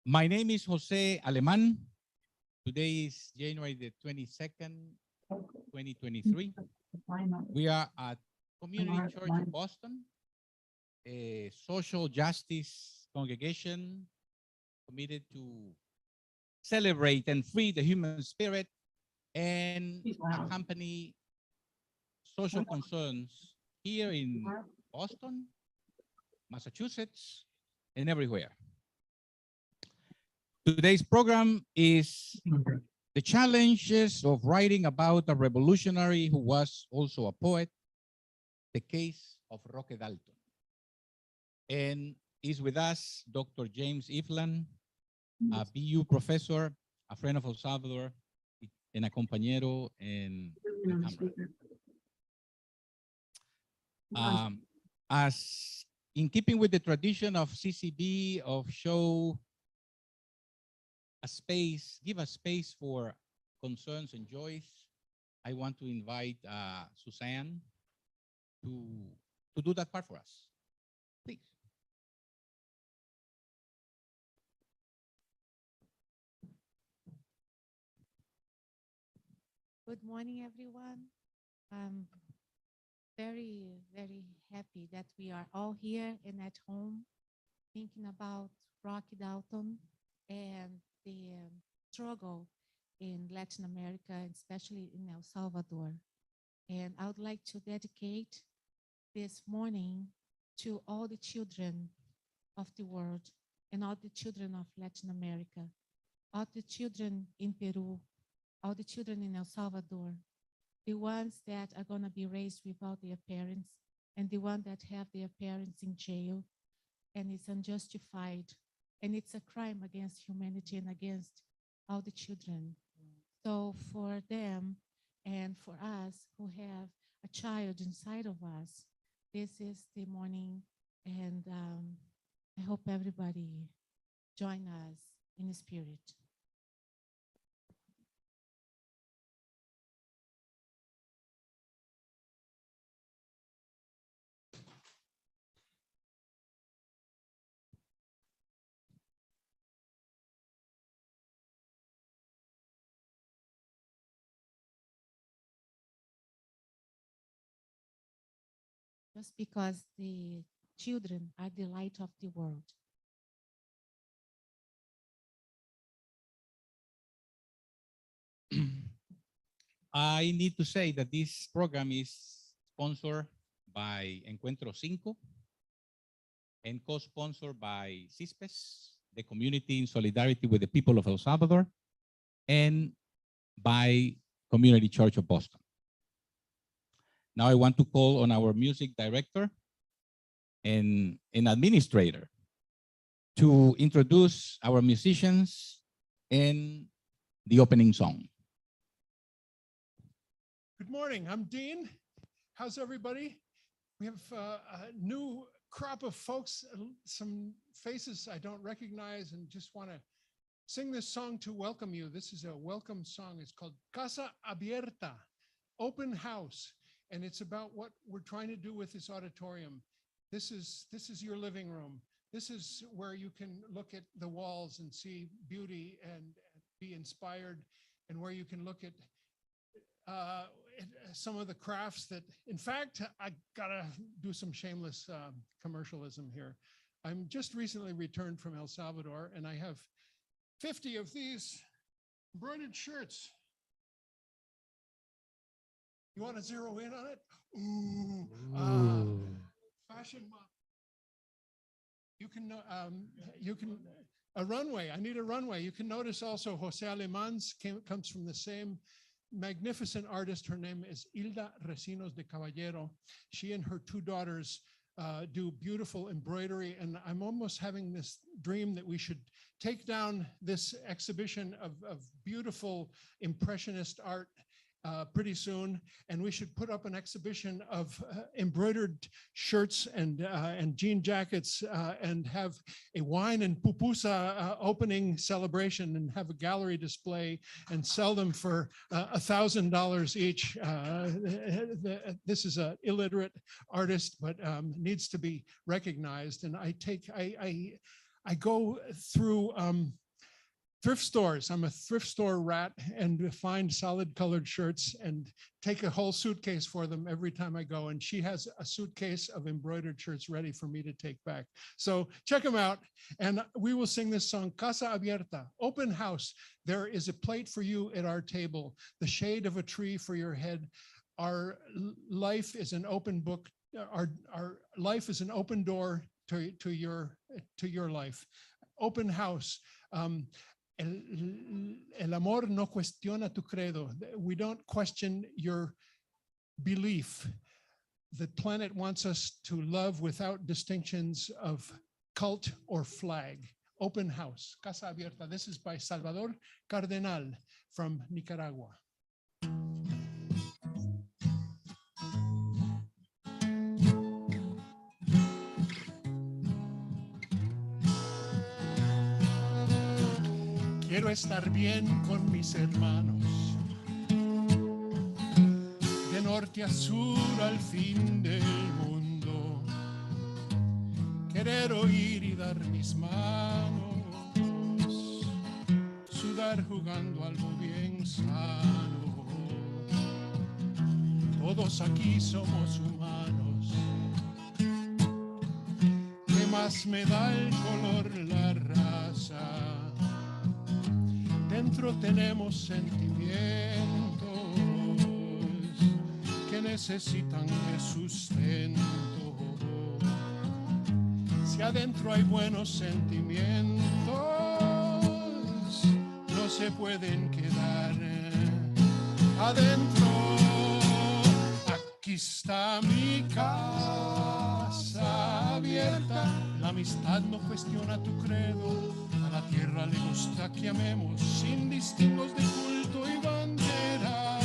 My name is Jose Aleman. Today is January the 22nd, 2023. We are at Community Church of Boston, a social justice congregation committed to celebrate and free the human spirit and accompany social concerns here in Boston, Massachusetts, and everywhere. Today's program is the challenges of writing about a revolutionary who was also a poet, the case of Roque Dalton. And is with us Dr. James Iflan, a BU professor, a friend of El Salvador, and a compañero en as in keeping with the tradition of CCB of show a space, give a space for concerns and joys, I want to invite Suzanne to do that part for us. Please. Good morning, everyone. I'm very, very happy that we are all here and at home thinking about Roque Dalton and the struggle in Latin America, especially in El Salvador. And I would like to dedicate this morning to all the children of the world and all the children of Latin America, all the children in Peru, all the children in El Salvador, the ones that are going to be raised without their parents, and the ones that have their parents in jail, and it's unjustified, and it's a crime against humanity and against all the children. So for them and for us who have a child inside of us, this is the morning, and I hope everybody join us in the spirit. Just because the children are the light of the world. I need to say that this program is sponsored by Encuentro 5 and co-sponsored by CISPES, the community in solidarity with the people of El Salvador, and by Community Church of Boston. Now I want to call on our music director and administrator to introduce our musicians and the opening song. Good morning, I'm Dean. How's everybody? We have a new crop of folks, some faces I don't recognize, and just want to sing this song to welcome you. This is a welcome song. It's called Casa Abierta, Open House. And it's about what we're trying to do with this auditorium. This is your living room. This is where you can look at the walls and see beauty and be inspired, and where you can look at some of the crafts that, in fact, I gotta do some shameless commercialism here. I'm just recently returned from El Salvador, and I have 50 of these embroidered shirts. You want to zero in on it? Ooh. Fashion model. You can, a runway. I need a runway. You can notice also Jose Aleman's comes from the same magnificent artist. Her name is Hilda Recinos de Caballero. She and her two daughters do beautiful embroidery, and I'm almost having this dream that we should take down this exhibition of beautiful impressionist art pretty soon, and we should put up an exhibition of embroidered shirts and jean jackets, and have a wine and pupusa opening celebration, and have a gallery display and sell them for $1,000 each. This is an illiterate artist, but needs to be recognized. And I go through thrift stores. I'm a thrift store rat and find solid colored shirts and take a whole suitcase for them every time I go. And she has a suitcase of embroidered shirts ready for me to take back. So check them out. And we will sing this song, Casa Abierta, open house. There is a plate for you at our table, the shade of a tree for your head. Our life is an open book. Our life is an open door to your life. Open house. El amor no cuestiona tu credo. We don't question your belief. The planet wants us to love without distinctions of cult or flag. Open house, Casa Abierta. This is by Salvador Cardenal from Nicaragua. Quiero estar bien con mis hermanos, de norte a sur al fin del mundo. Querer oír y dar mis manos, sudar jugando algo bien sano. Todos aquí somos humanos. ¿Qué más me da el color, la raza? Dentro tenemos sentimientos que necesitan de sustento. Si adentro hay buenos sentimientos, no se pueden quedar adentro. Aquí está mi casa abierta. La amistad no cuestiona tu credo. A la tierra le gusta que amemos sin distingos de culto y bandera.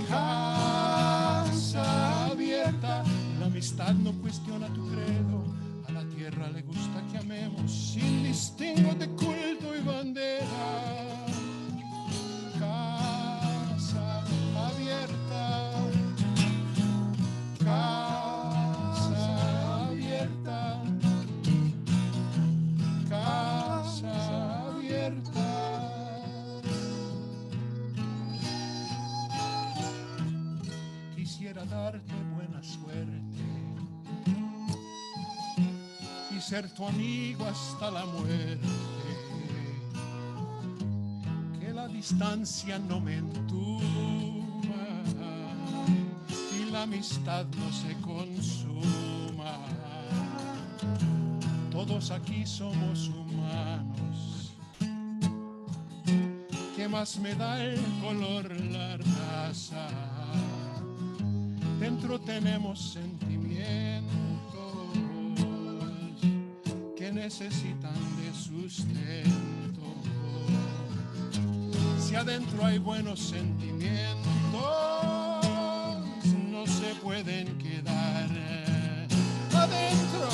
Casa abierta, la amistad no cuestiona tu credo. A la tierra le gusta que amemos sin distingos de culto y bandera. Casa abierta, casa abierta. Casa abierta. Quisiera darte buena suerte y ser tu amigo hasta la muerte. Que la distancia no me entuma y la amistad no se consuma. Todos aquí somos humanos. ¿Qué más me da el color, la raza? Dentro tenemos sentimientos que necesitan de sustento. Si adentro hay buenos sentimientos, no se pueden quedar adentro.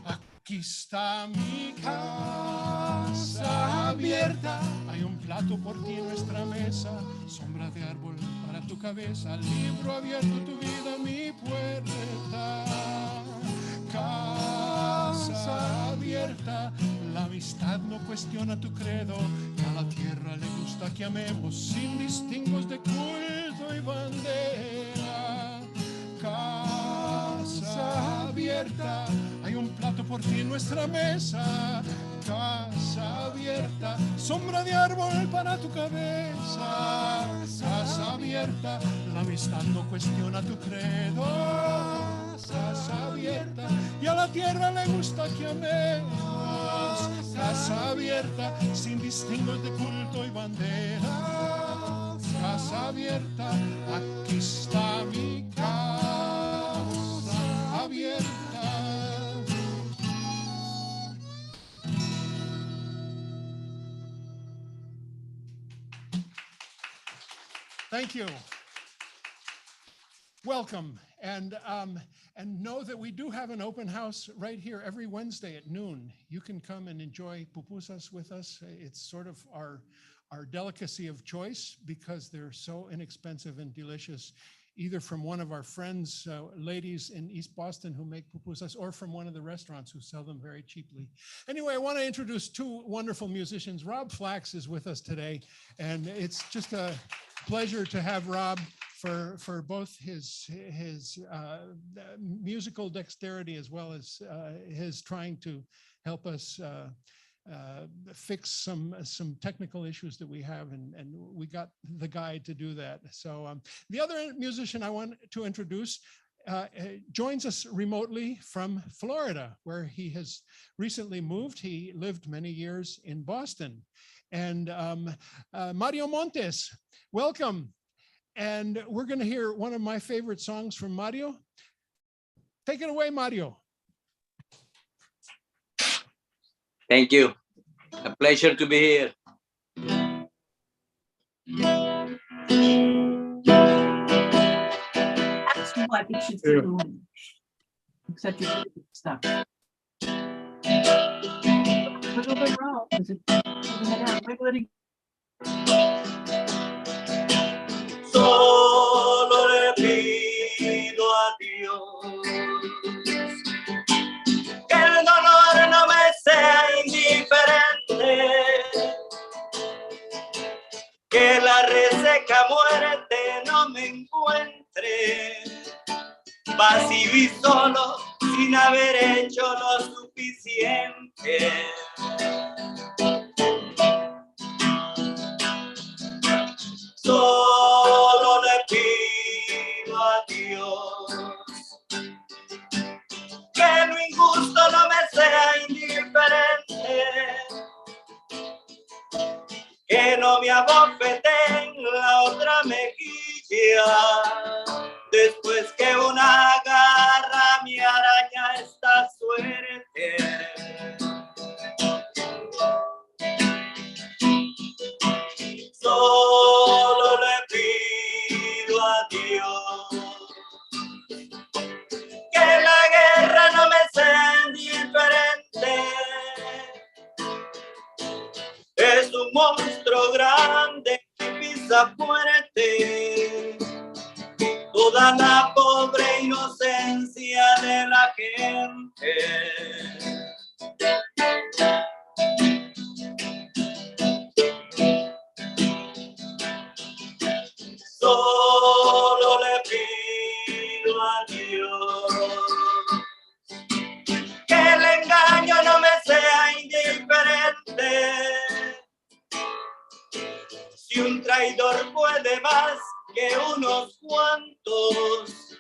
Aquí está mi casa abierta. Hay un plato por ti en nuestra mesa, sombra de árbol para tu cabeza, libro abierto, tu vida, mi puerta. Casa abierta, la amistad no cuestiona tu credo. A la tierra le gusta que amemos sin distingos de culto y bandera. Casa abierta, hay un plato por ti en nuestra mesa. Casa abierta, sombra de árbol para tu cabeza. Casa abierta, la amistad no cuestiona tu credo. Casa abierta, y a la tierra le gusta que amemos. Casa abierta, sin distingos de culto y bandera. Casa abierta, aquí está mi casa abierta. Thank you. Welcome, and know that we do have an open house right here every Wednesday at noon. You can come and enjoy pupusas with us. It's sort of our delicacy of choice because they're so inexpensive and delicious. either from one of our friends, ladies in East Boston who make pupusas, or from one of the restaurants who sell them very cheaply. Anyway, I want to introduce two wonderful musicians. Rob Flax is with us today, and it's just a pleasure to have Rob for both his musical dexterity as well as his trying to help us fix some technical issues that we have, and we got the guy to do that. So the other musician I want to introduce joins us remotely from Florida, where he has recently moved. He lived many years in Boston. And Mario Montes, welcome. And we're going to hear one of my favorite songs from Mario. Take it away, Mario. Thank you. A pleasure to be here. That's what it should be doing. Except you stuff. Wiggle it around, 'cause it doesn't wiggle it. Solo le pido a Dios que el dolor no me sea indiferente, que la reseca muerte no me encuentre vacío y solo sin haber hecho lo suficiente. Solo le pido a Dios que lo injusto no me sea indiferente, que no me abofeteen la otra mejilla después que una garra me araña esta suerte. Solo le pido a Dios que la guerra no me sea indiferente. Es un monstruo grande y pisa fuerte toda la pobre inocencia de la gente. Solo le pido a Dios que el engaño no me sea indiferente. Si un traidor puede más que unos cuantos,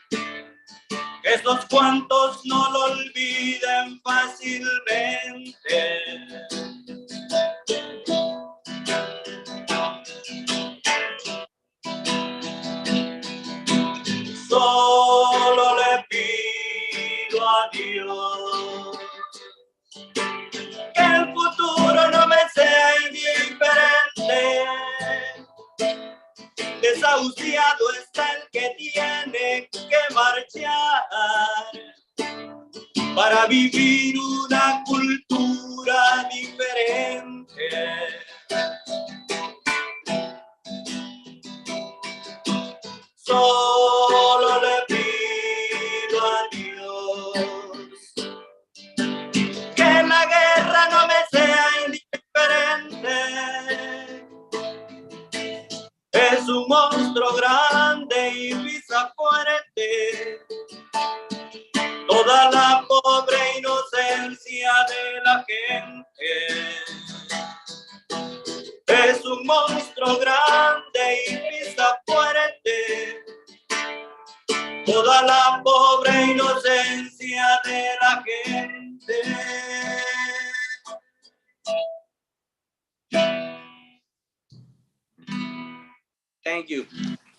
esos cuantos no lo olviden fácilmente. Solo le pido a Dios que el futuro no me sea indiferente. Desahuciado está el que tiene que marchar para vivir una cultura diferente. Solo le pido a Dios que la guerra no me sea indiferente. Es un monstruo grande y pisa fuerte toda la pobre inocencia de la gente. Es un monstruo grande y pisa fuerte toda la pobre inocencia de la gente. Thank you.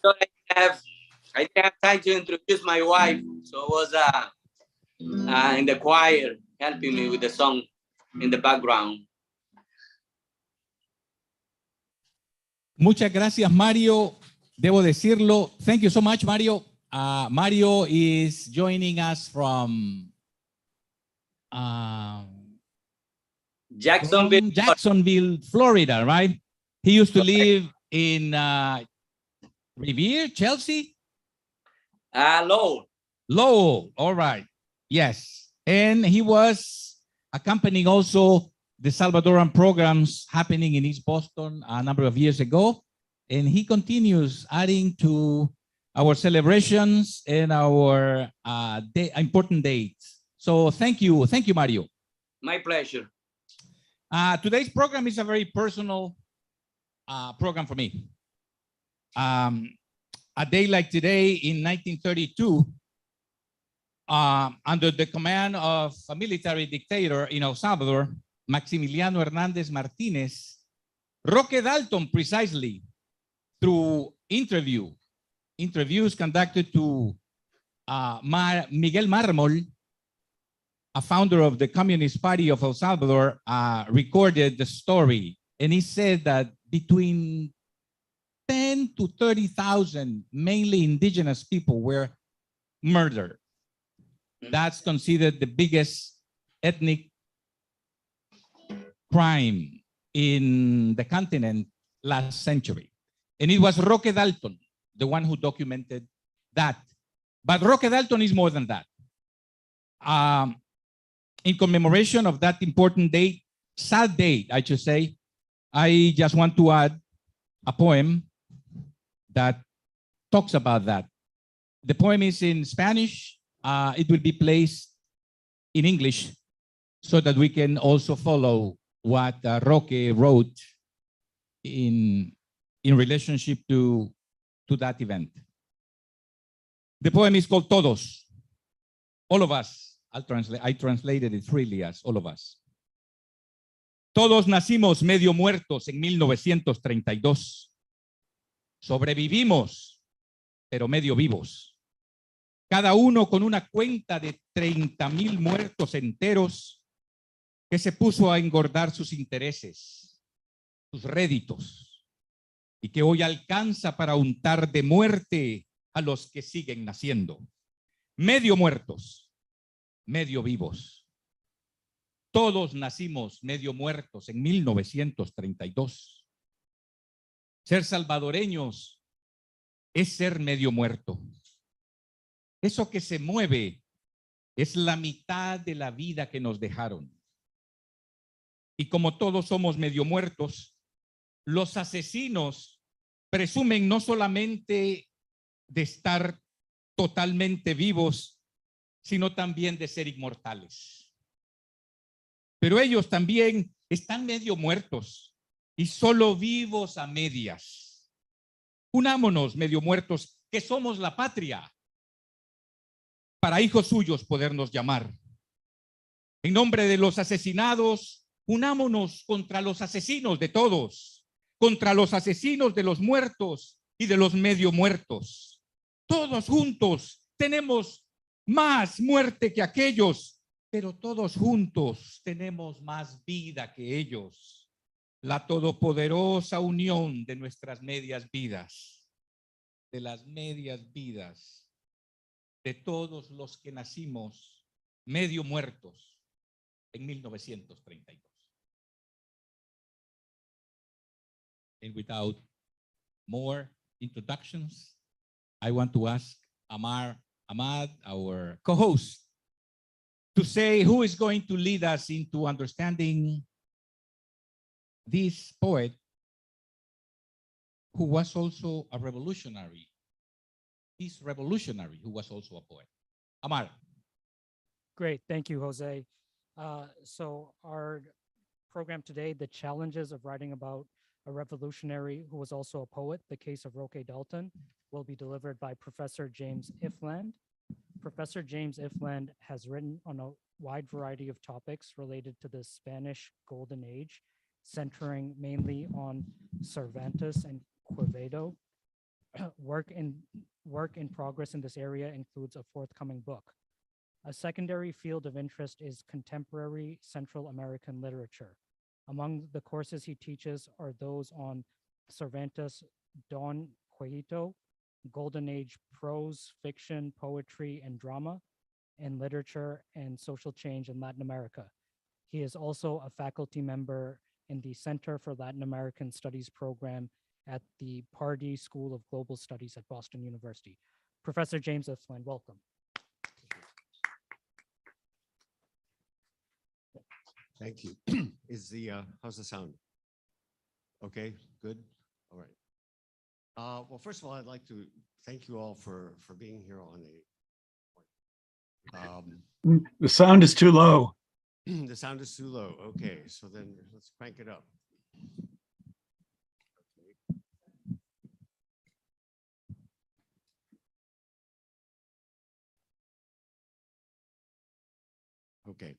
So I didn't have time to introduce my wife, so I was in the choir helping me with the song in the background. Muchas gracias, Mario. Debo decirlo. Thank you so much, Mario. Mario is joining us from Jacksonville, Florida, right? He used to live in Revere, Chelsea. Lowell. Lowell, all right. Yes. And he was accompanying also the Salvadoran programs happening in East Boston a number of years ago. And he continues adding to our celebrations and our important dates. So thank you, Mario. My pleasure. Today's program is a very personal program for me. A day like today in 1932, under the command of a military dictator in El Salvador, Maximiliano Hernandez Martinez, Roque Dalton, precisely through interviews conducted to Miguel Mármol, a founder of the Communist Party of El Salvador, recorded the story. And he said that between 10 to 30,000, mainly indigenous people, were murdered. That's considered the biggest ethnic crime in the continent last century. And it was Roque Dalton, the one who documented that. But Roque Dalton is more than that. In commemoration of that important date, sad date, I should say, I just want to add a poem that talks about that. The poem is in Spanish. It will be placed in English so that we can also follow what Roque wrote in relationship to that event. The poem is called Todos, all of us. I translated it freely as all of us. Todos nacimos medio muertos en 1932. Sobrevivimos, pero medio vivos. Cada uno con una cuenta de 30,000 muertos enteros que se puso a engordar sus intereses, sus réditos, y que hoy alcanza para untar de muerte a los que siguen naciendo. Medio muertos, medio vivos. Todos nacimos medio muertos en 1932. Ser salvadoreños es ser medio muerto. Eso que se mueve es la mitad de la vida que nos dejaron. Y como todos somos medio muertos, los asesinos presumen no solamente de estar totalmente vivos, sino también de ser inmortales. Pero ellos también están medio muertos y solo vivos a medias. Unámonos, medio muertos, que somos la patria, para hijos suyos podernos llamar. En nombre de los asesinados, unámonos contra los asesinos de todos, contra los asesinos de los muertos y de los medio muertos. Todos juntos tenemos más muerte que aquellos, pero todos juntos tenemos más vida que ellos. La todopoderosa unión de nuestras medias vidas, de las medias vidas de todos los que nacimos medio muertos en 1932. And without more introductions, I want to ask Ahmad, our co-host, to say who is going to lead us into understanding this poet who was also a revolutionary. This revolutionary who was also a poet. Ahmad. Great, thank you, Jose. So our program today, the challenges of writing about a revolutionary who was also a poet, the case of Roque Dalton, will be delivered by Professor James Ifland. Professor James Ifland has written on a wide variety of topics related to the Spanish Golden Age, centering mainly on Cervantes and Quevedo. Work in progress in this area includes a forthcoming book. A secondary field of interest is contemporary Central American literature. Among the courses he teaches are those on Cervantes' Don Quixote, Golden Age prose, fiction, poetry, and drama, and literature and social change in Latin America. He is also a faculty member in the Center for Latin American Studies program at the Pardee School of Global Studies at Boston University. Professor James F. Flynn, welcome. Thank you. Is the how's the sound? Okay, good. All right. Well, first of all, I'd like to thank you all for being here on a. The sound is too low. The sound is too low. Okay, so then let's crank it up. Okay.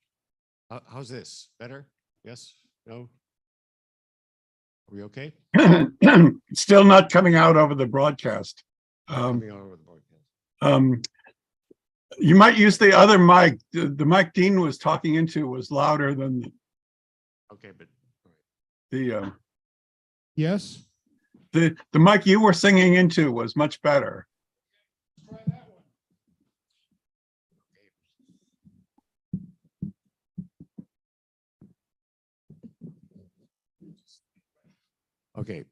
How's this? Better? Yes? No? Are we okay? Still not coming out over the broadcast. Coming out over the broadcast. You might use the other mic. The mic Dean was talking into was louder than Okay, but the Yes. the mic you were singing into was much better. okay.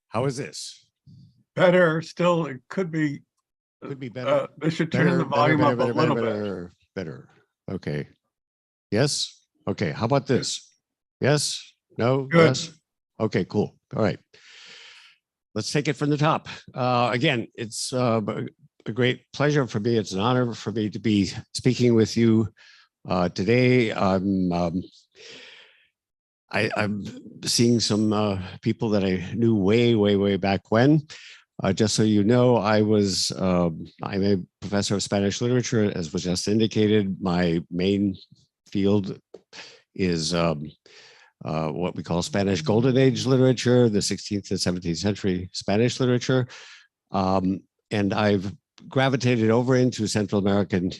How is this? Better still. It could be. Could be better. They should turn the volume up a little bit. Better. Okay. Yes. Okay. How about this? Yes. No. Good. Yes. Okay. Cool. All right. Let's take it from the top. Again, it's a great pleasure for me. It's an honor for me to be speaking with you today. I'm seeing some people that I knew way back when. Just so you know, I'm a professor of Spanish literature, as was just indicated. My main field is what we call Spanish Golden Age literature, the 16th and 17th century Spanish literature. And I've gravitated over into Central American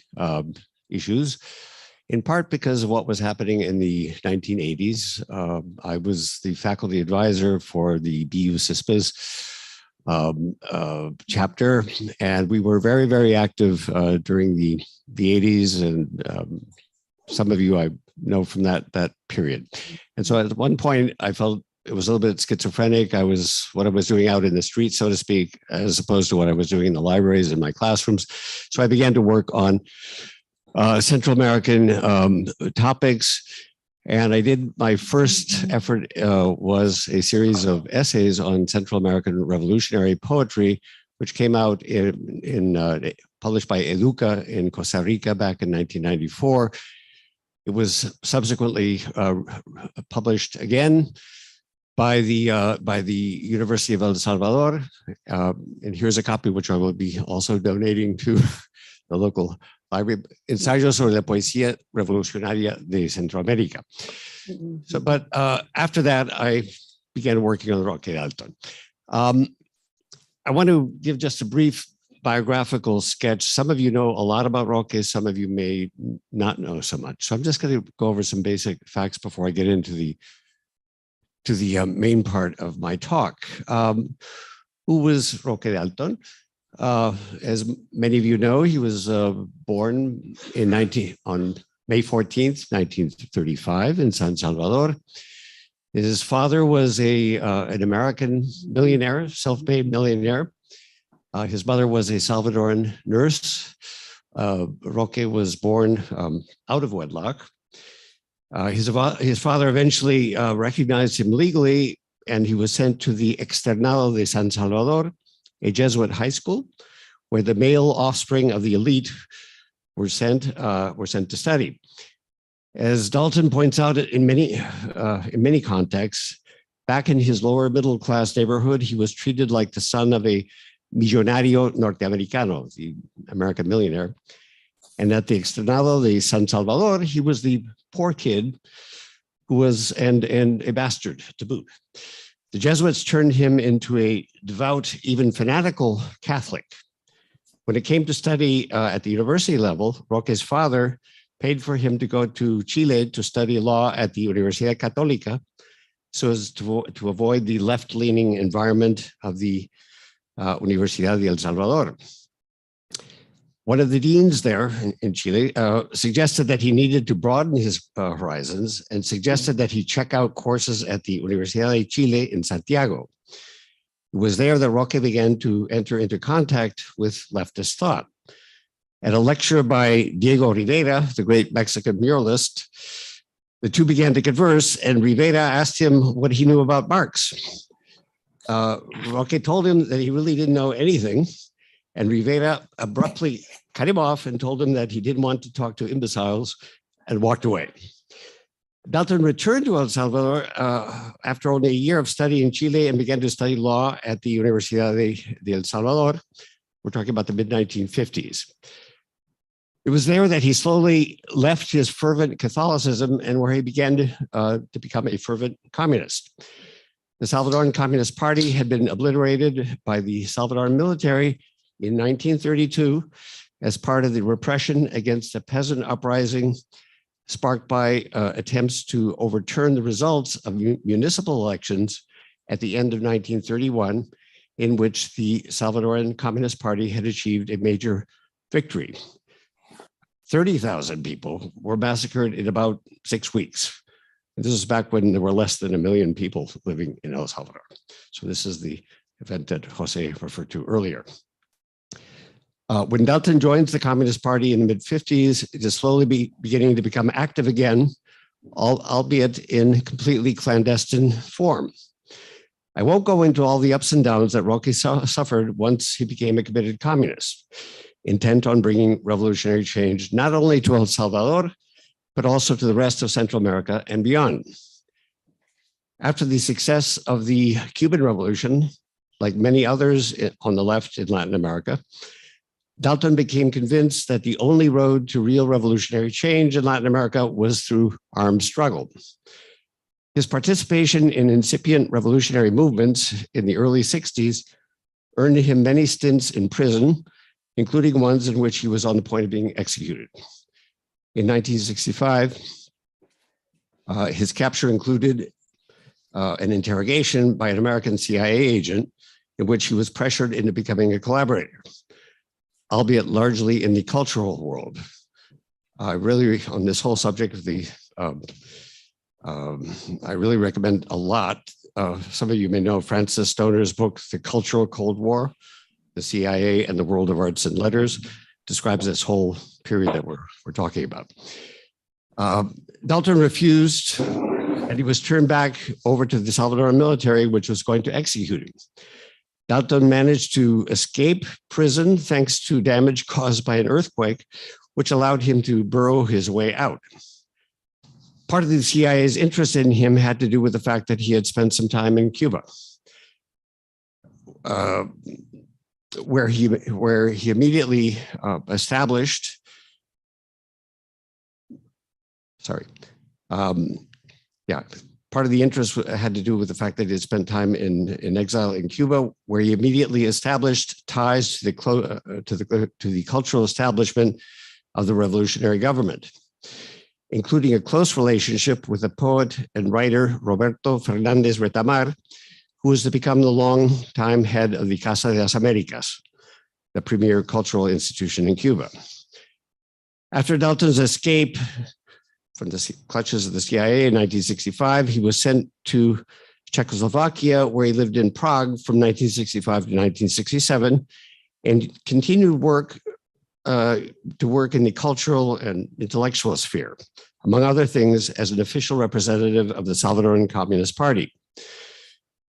issues, in part because of what was happening in the 1980s. I was the faculty advisor for the BU CISPA's chapter, and we were very active during the 80s, and some of you I know from that period. And so at one point I felt it was a little bit schizophrenic. What I was doing out in the street, so to speak, as opposed to what I was doing in the libraries and my classrooms. So I began to work on Central American topics. And I did, my first effort was a series of essays on Central American revolutionary poetry, which came out published by Educa in Costa Rica back in 1994. It was subsequently published again by the University of El Salvador. And here's a copy which I will be also donating to the local library, Ensayo sobre la Poesía Revolucionaria de Centroamérica. So, but after that, I began working on Roque Dalton. I want to give just a brief biographical sketch. Some of you know a lot about Roque, some of you may not know so much. So I'm just going to go over some basic facts before I get into the main part of my talk. Who was Roque Dalton? As many of you know, he was born on May 14th, 1935 in San Salvador. His father was an American millionaire, self-made millionaire. His mother was a Salvadoran nurse. Roque was born out of wedlock. His father eventually recognized him legally, and he was sent to the Externado de San Salvador, a Jesuit high school, where the male offspring of the elite were sent to study. As Dalton points out, in many contexts, back in his lower middle class neighborhood, he was treated like the son of a millonario norteamericano, the American millionaire. And at the Externado de San Salvador, he was the poor kid who was and a bastard to boot. The Jesuits turned him into a devout, even fanatical Catholic. When it came to study at the university level, Roque's father paid for him to go to Chile to study law at the Universidad Católica, so as to avoid the left-leaning environment of the Universidad de El Salvador. One of the deans there in Chile suggested that he needed to broaden his horizons and suggested that he check out courses at the Universidad de Chile in Santiago. It was there that Roque began to enter into contact with leftist thought. At a lecture by Diego Rivera, the great Mexican muralist, the two began to converse, and Rivera asked him what he knew about Marx. Roque told him that he really didn't know anything, and Rivera abruptly cut him off and told him that he didn't want to talk to imbeciles and walked away. Dalton returned to El Salvador after only a year of study in Chile and began to study law at the Universidad de El Salvador. We're talking about the mid-1950s. It was there that he slowly left his fervent Catholicism and where he began to become a fervent communist. The Salvadoran Communist Party had been obliterated by the Salvadoran military in 1932 as part of the repression against a peasant uprising sparked by attempts to overturn the results of municipal elections at the end of 1931, in which the Salvadoran Communist Party had achieved a major victory. 30,000 people were massacred in about 6 weeks. And this is back when there were less than 1 million people living in El Salvador. So this is the event that Jose referred to earlier. When Dalton joins the Communist Party in the mid-50s, it is slowly beginning to become active again, albeit in completely clandestine form. I won't go into all the ups and downs that Roque suffered once he became a committed communist, intent on bringing revolutionary change not only to El Salvador, but also to the rest of Central America and beyond. After the success of the Cuban Revolution, like many others on the left in Latin America, Dalton became convinced that the only road to real revolutionary change in Latin America was through armed struggle. His participation in incipient revolutionary movements in the early 60s earned him many stints in prison, including ones in which he was on the point of being executed. In 1965, his capture included an interrogation by an American CIA agent in which he was pressured into becoming a collaborator, albeit largely in the cultural world. I really, on this whole subject of the, I really recommend a lot. Some of you may know Francis Stoner's book, The Cultural Cold War, the CIA and the World of Arts and Letters, describes this whole period that we're talking about. Dalton refused, and he was turned back over to the Salvadoran military, which was going to execute him. Dalton managed to escape prison thanks to damage caused by an earthquake, which allowed him to burrow his way out. Part of the CIA's interest in him had to do with the fact that he had spent some time in Cuba, where he immediately established, part of the interest had to do with the fact that he had spent time in exile in Cuba, where he immediately established ties to the cultural establishment of the revolutionary government, including a close relationship with the poet and writer Roberto Fernández Retamar, who was to become the longtime head of the Casa de las Americas, the premier cultural institution in Cuba. After Dalton's escape from the clutches of the CIA in 1965, he was sent to Czechoslovakia, where he lived in Prague from 1965 to 1967, and continued to work in the cultural and intellectual sphere, among other things, as an official representative of the Salvadoran Communist Party.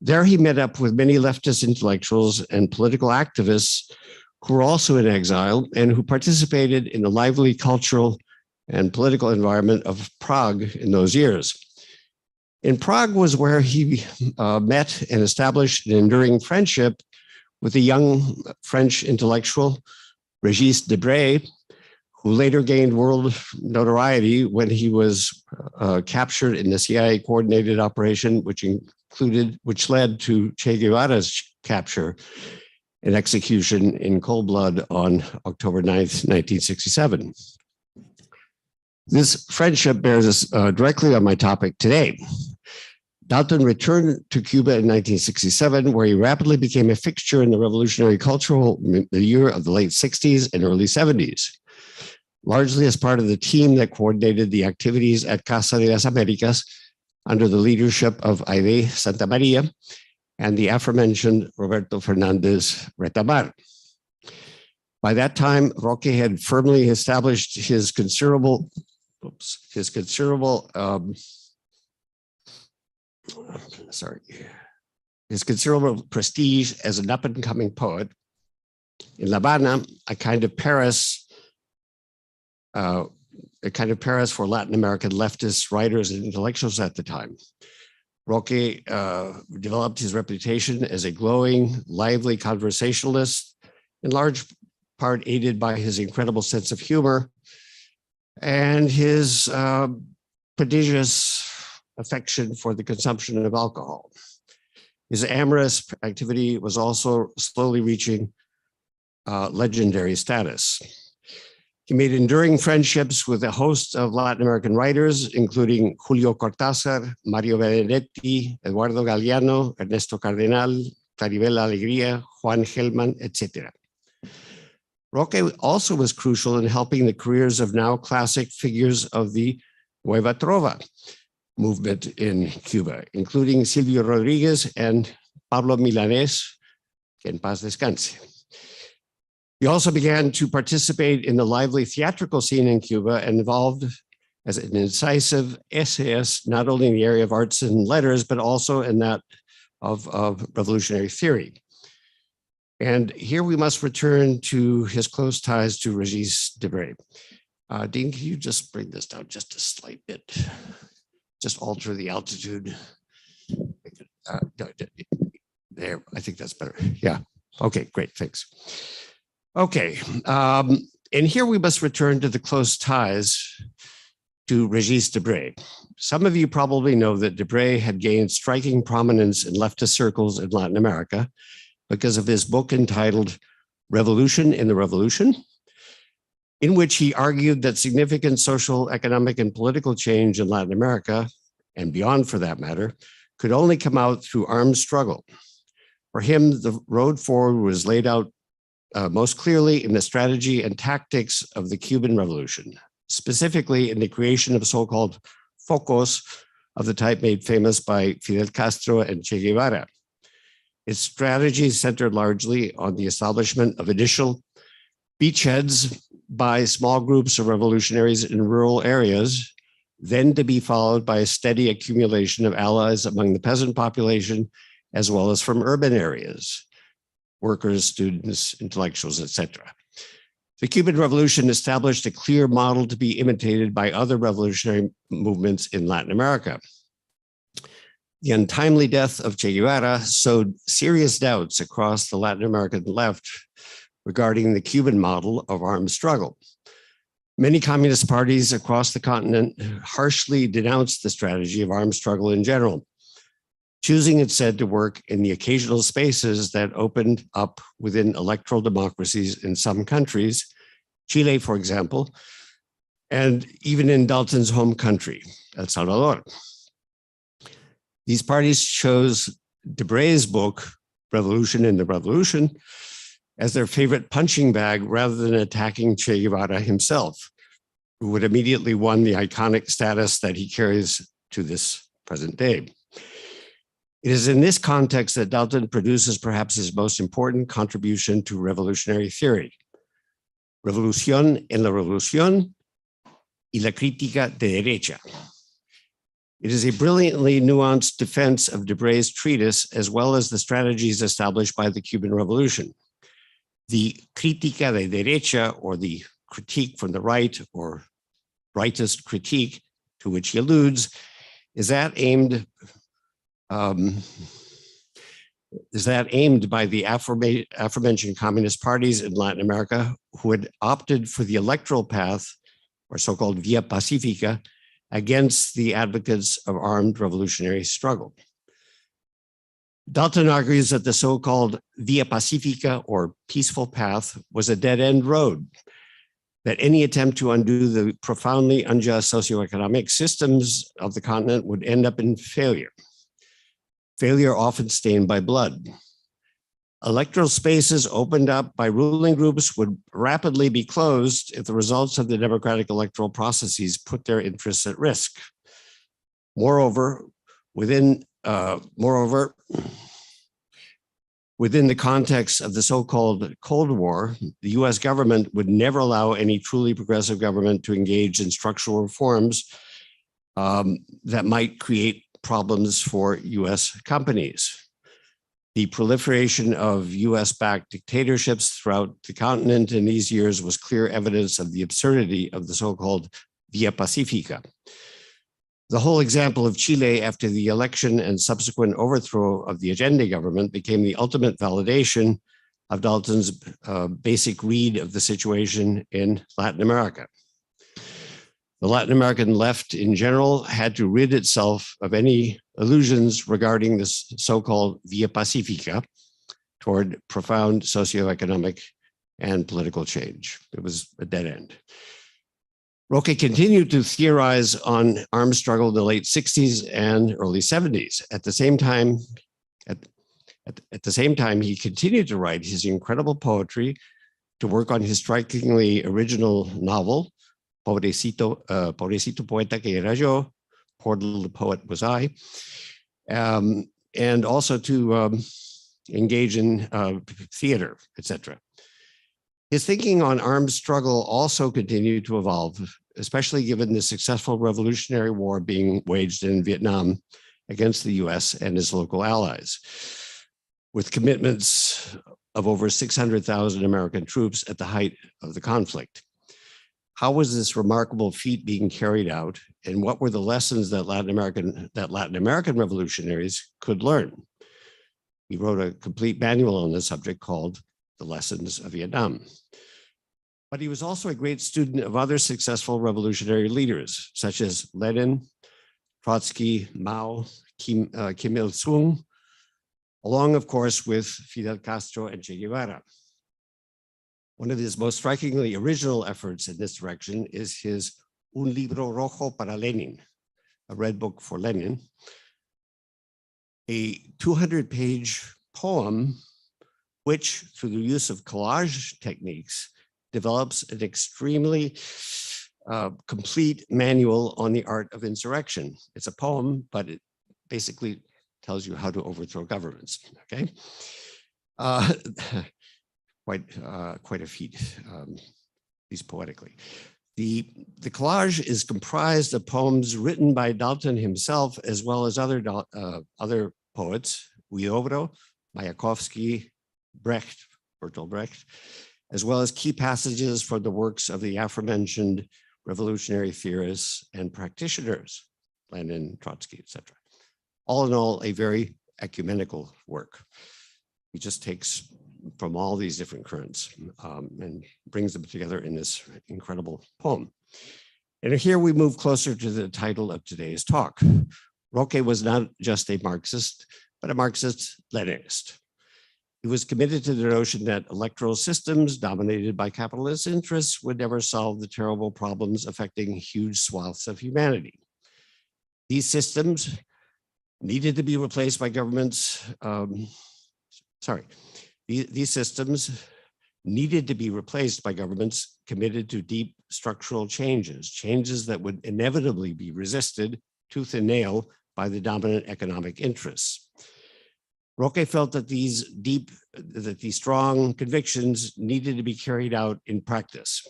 There he met up with many leftist intellectuals and political activists who were also in exile and who participated in the lively cultural and political environment of Prague in those years. In Prague was where he met and established an enduring friendship with a young French intellectual, Régis Debray, who later gained world notoriety when he was captured in the CIA coordinated operation, which led to Che Guevara's capture and execution in cold blood on October 9th, 1967. This friendship bears us directly on my topic today. Dalton returned to Cuba in 1967, where he rapidly became a fixture in the revolutionary cultural milieu of the late 60s and early 70s, largely as part of the team that coordinated the activities at Casa de las Americas under the leadership of Aide Santamaria and the aforementioned Roberto Fernandez Retamar. By that time, Roque had firmly established his considerable prestige as an up-and-coming poet. In La Habana, a kind of Paris for Latin American leftist writers and intellectuals at the time. Roque developed his reputation as a glowing, lively conversationalist, in large part aided by his incredible sense of humor and his prodigious affection for the consumption of alcohol. His amorous activity was also slowly reaching legendary status. He made enduring friendships with a host of Latin American writers, including Julio Cortázar, Mario Benedetti, Eduardo Galeano, Ernesto Cardenal, Claribel Alegría, Juan Gelman, etc. Roque also was crucial in helping the careers of now classic figures of the Nueva Trova movement in Cuba, including Silvio Rodriguez and Pablo Milanés, que en paz descanse. He also began to participate in the lively theatrical scene in Cuba and involved as an incisive essayist, not only in the area of arts and letters, but also in that of revolutionary theory. And here we must return to his close ties to Régis Debray. Dean, can you just bring this down just a slight bit? Just alter the altitude. There, I think that's better. Yeah, okay, great, thanks. Okay, and here we must return to the close ties to Régis Debray. Some of you probably know that Debray had gained striking prominence in leftist circles in Latin America because of his book entitled Revolution in the Revolution, in which he argued that significant social, economic, and political change in Latin America, and beyond for that matter, could only come out through armed struggle. For him, the road forward was laid out most clearly in the strategy and tactics of the Cuban Revolution, specifically in the creation of so-called focos of the type made famous by Fidel Castro and Che Guevara. Its strategy centered largely on the establishment of initial beachheads by small groups of revolutionaries in rural areas, then to be followed by a steady accumulation of allies among the peasant population, as well as from urban areas, workers, students, intellectuals, etc. The Cuban Revolution established a clear model to be imitated by other revolutionary movements in Latin America. The untimely death of Che Guevara sowed serious doubts across the Latin American left regarding the Cuban model of armed struggle. Many communist parties across the continent harshly denounced the strategy of armed struggle in general, choosing instead to work in the occasional spaces that opened up within electoral democracies in some countries, Chile, for example, and even in Dalton's home country, El Salvador. These parties chose Debray's book, Revolution in the Revolution, as their favorite punching bag rather than attacking Che Guevara himself, who would immediately won the iconic status that he carries to this present day. It is in this context that Dalton produces perhaps his most important contribution to revolutionary theory, Revolución en la Revolución y la Crítica de Derecha. It is a brilliantly nuanced defense of Debray's treatise, as well as the strategies established by the Cuban Revolution. The Crítica de Derecha, or the critique from the right, or rightist critique, to which he alludes, is that aimed by the aforementioned communist parties in Latin America who had opted for the electoral path, or so-called via pacífica, against the advocates of armed revolutionary struggle. Dalton argues that the so-called via pacífica, or peaceful path, was a dead-end road, that any attempt to undo the profoundly unjust socioeconomic systems of the continent would end up in failure. Failure often stained by blood. Electoral spaces opened up by ruling groups would rapidly be closed if the results of the democratic electoral processes put their interests at risk. Moreover, Within the context of the so-called Cold War, the US government would never allow any truly progressive government to engage in structural reforms that might create problems for US companies. The proliferation of US-backed dictatorships throughout the continent in these years was clear evidence of the absurdity of the so-called Via Pacifica. The whole example of Chile after the election and subsequent overthrow of the Allende government became the ultimate validation of Dalton's basic read of the situation in Latin America. The Latin American left in general had to rid itself of any illusions regarding this so-called Via Pacifica toward profound socioeconomic and political change. It was a dead end. Roque continued to theorize on armed struggle in the late 60s and early 70s. At the same time, he continued to write his incredible poetry, to work on his strikingly original novel, Pobrecito Poeta que era yo, Poor Little Poet Was I, and also to engage in theater, etc. His thinking on armed struggle also continued to evolve, especially given the successful revolutionary war being waged in Vietnam against the US and its local allies, with commitments of over 600,000 American troops at the height of the conflict. How was this remarkable feat being carried out, and what were the lessons that Latin American revolutionaries could learn? He wrote a complete manual on the subject called The Lessons of Vietnam. But he was also a great student of other successful revolutionary leaders, such as Lenin, Trotsky, Mao, Kim Il-sung, along, of course, with Fidel Castro and Che Guevara. One of his most strikingly original efforts in this direction is his Un libro rojo para Lenin, a red book for Lenin, a 200-page poem which, through the use of collage techniques, develops an extremely complete manual on the art of insurrection. It's a poem, but it basically tells you how to overthrow governments, okay? Quite a feat, at least poetically. The collage is comprised of poems written by Dalton himself, as well as other poets, Huidobro, Mayakovsky, Brecht, Bertolt Brecht, as well as key passages from the works of the aforementioned revolutionary theorists and practitioners, Lenin, Trotsky, etc. All in all, a very ecumenical work. He just takes from all these different currents and brings them together in this incredible poem. And here we move closer to the title of today's talk. Roque was not just a Marxist, but a Marxist-Leninist. He was committed to the notion that electoral systems dominated by capitalist interests would never solve the terrible problems affecting huge swaths of humanity. These systems needed to be replaced by governments, these systems needed to be replaced by governments committed to deep structural changes that would inevitably be resisted tooth and nail by the dominant economic interests. Roque felt that these strong convictions needed to be carried out in practice.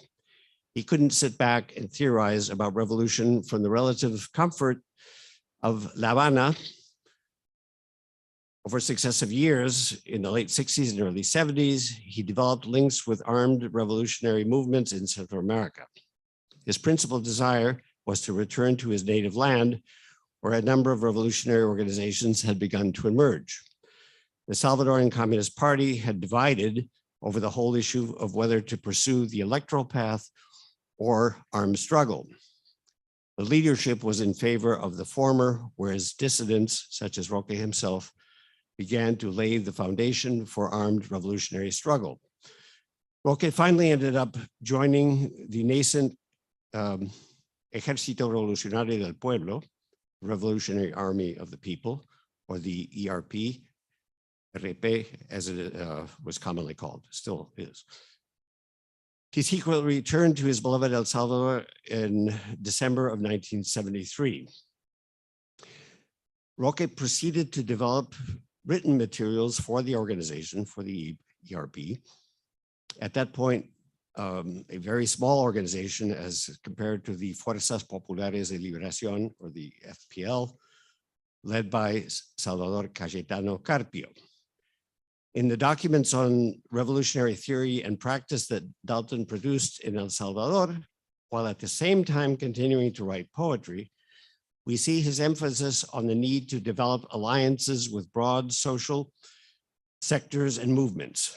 He couldn't sit back and theorize about revolution from the relative comfort of La Habana. Over successive years, in the late 60s and early 70s, he developed links with armed revolutionary movements in Central America. His principal desire was to return to his native land, where a number of revolutionary organizations had begun to emerge. The Salvadoran Communist Party had divided over the whole issue of whether to pursue the electoral path or armed struggle. The leadership was in favor of the former, whereas dissidents, such as Roque himself, began to lay the foundation for armed revolutionary struggle. Roque finally ended up joining the nascent Ejército Revolucionario del Pueblo, Revolutionary Army of the People, or the ERP, RP, as it was commonly called, still is. He secretly returned to his beloved El Salvador in December of 1973. Roque proceeded to develop written materials for the organization, for the ERP. At that point, a very small organization as compared to the Fuerzas Populares de Liberación, or the FPL, led by Salvador Cayetano Carpio. In the documents on revolutionary theory and practice that Dalton produced in El Salvador, while at the same time continuing to write poetry, we see his emphasis on the need to develop alliances with broad social sectors and movements: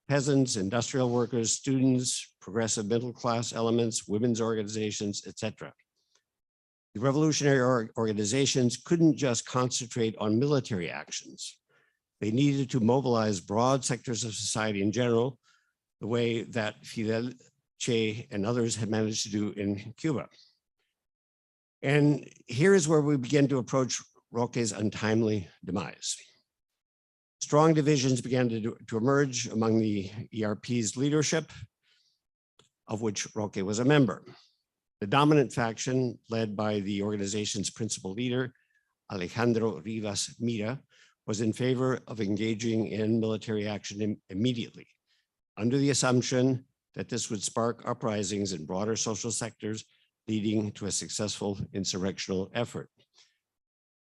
peasants, industrial workers, students, progressive middle class elements, women's organizations, etc. The revolutionary organizations couldn't just concentrate on military actions. They needed to mobilize broad sectors of society in general, the way that Fidel, Che, and others had managed to do in Cuba. And here is where we begin to approach Roque's untimely demise. Strong divisions began to emerge among the ERP's leadership, of which Roque was a member. The dominant faction, led by the organization's principal leader, Alejandro Rivas Mira, was in favor of engaging in military action immediately, under the assumption that this would spark uprisings in broader social sectors, leading to a successful insurrectional effort.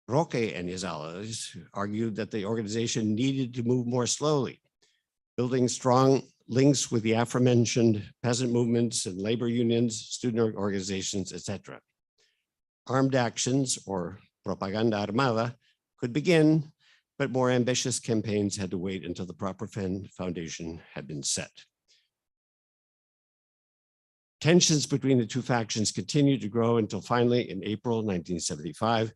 Roque and his allies argued that the organization needed to move more slowly, building strong links with the aforementioned peasant movements and labor unions, student organizations, etc. Armed actions, or propaganda armada, could begin, but more ambitious campaigns had to wait until the proper foundation had been set. Tensions between the two factions continued to grow until finally, in April 1975,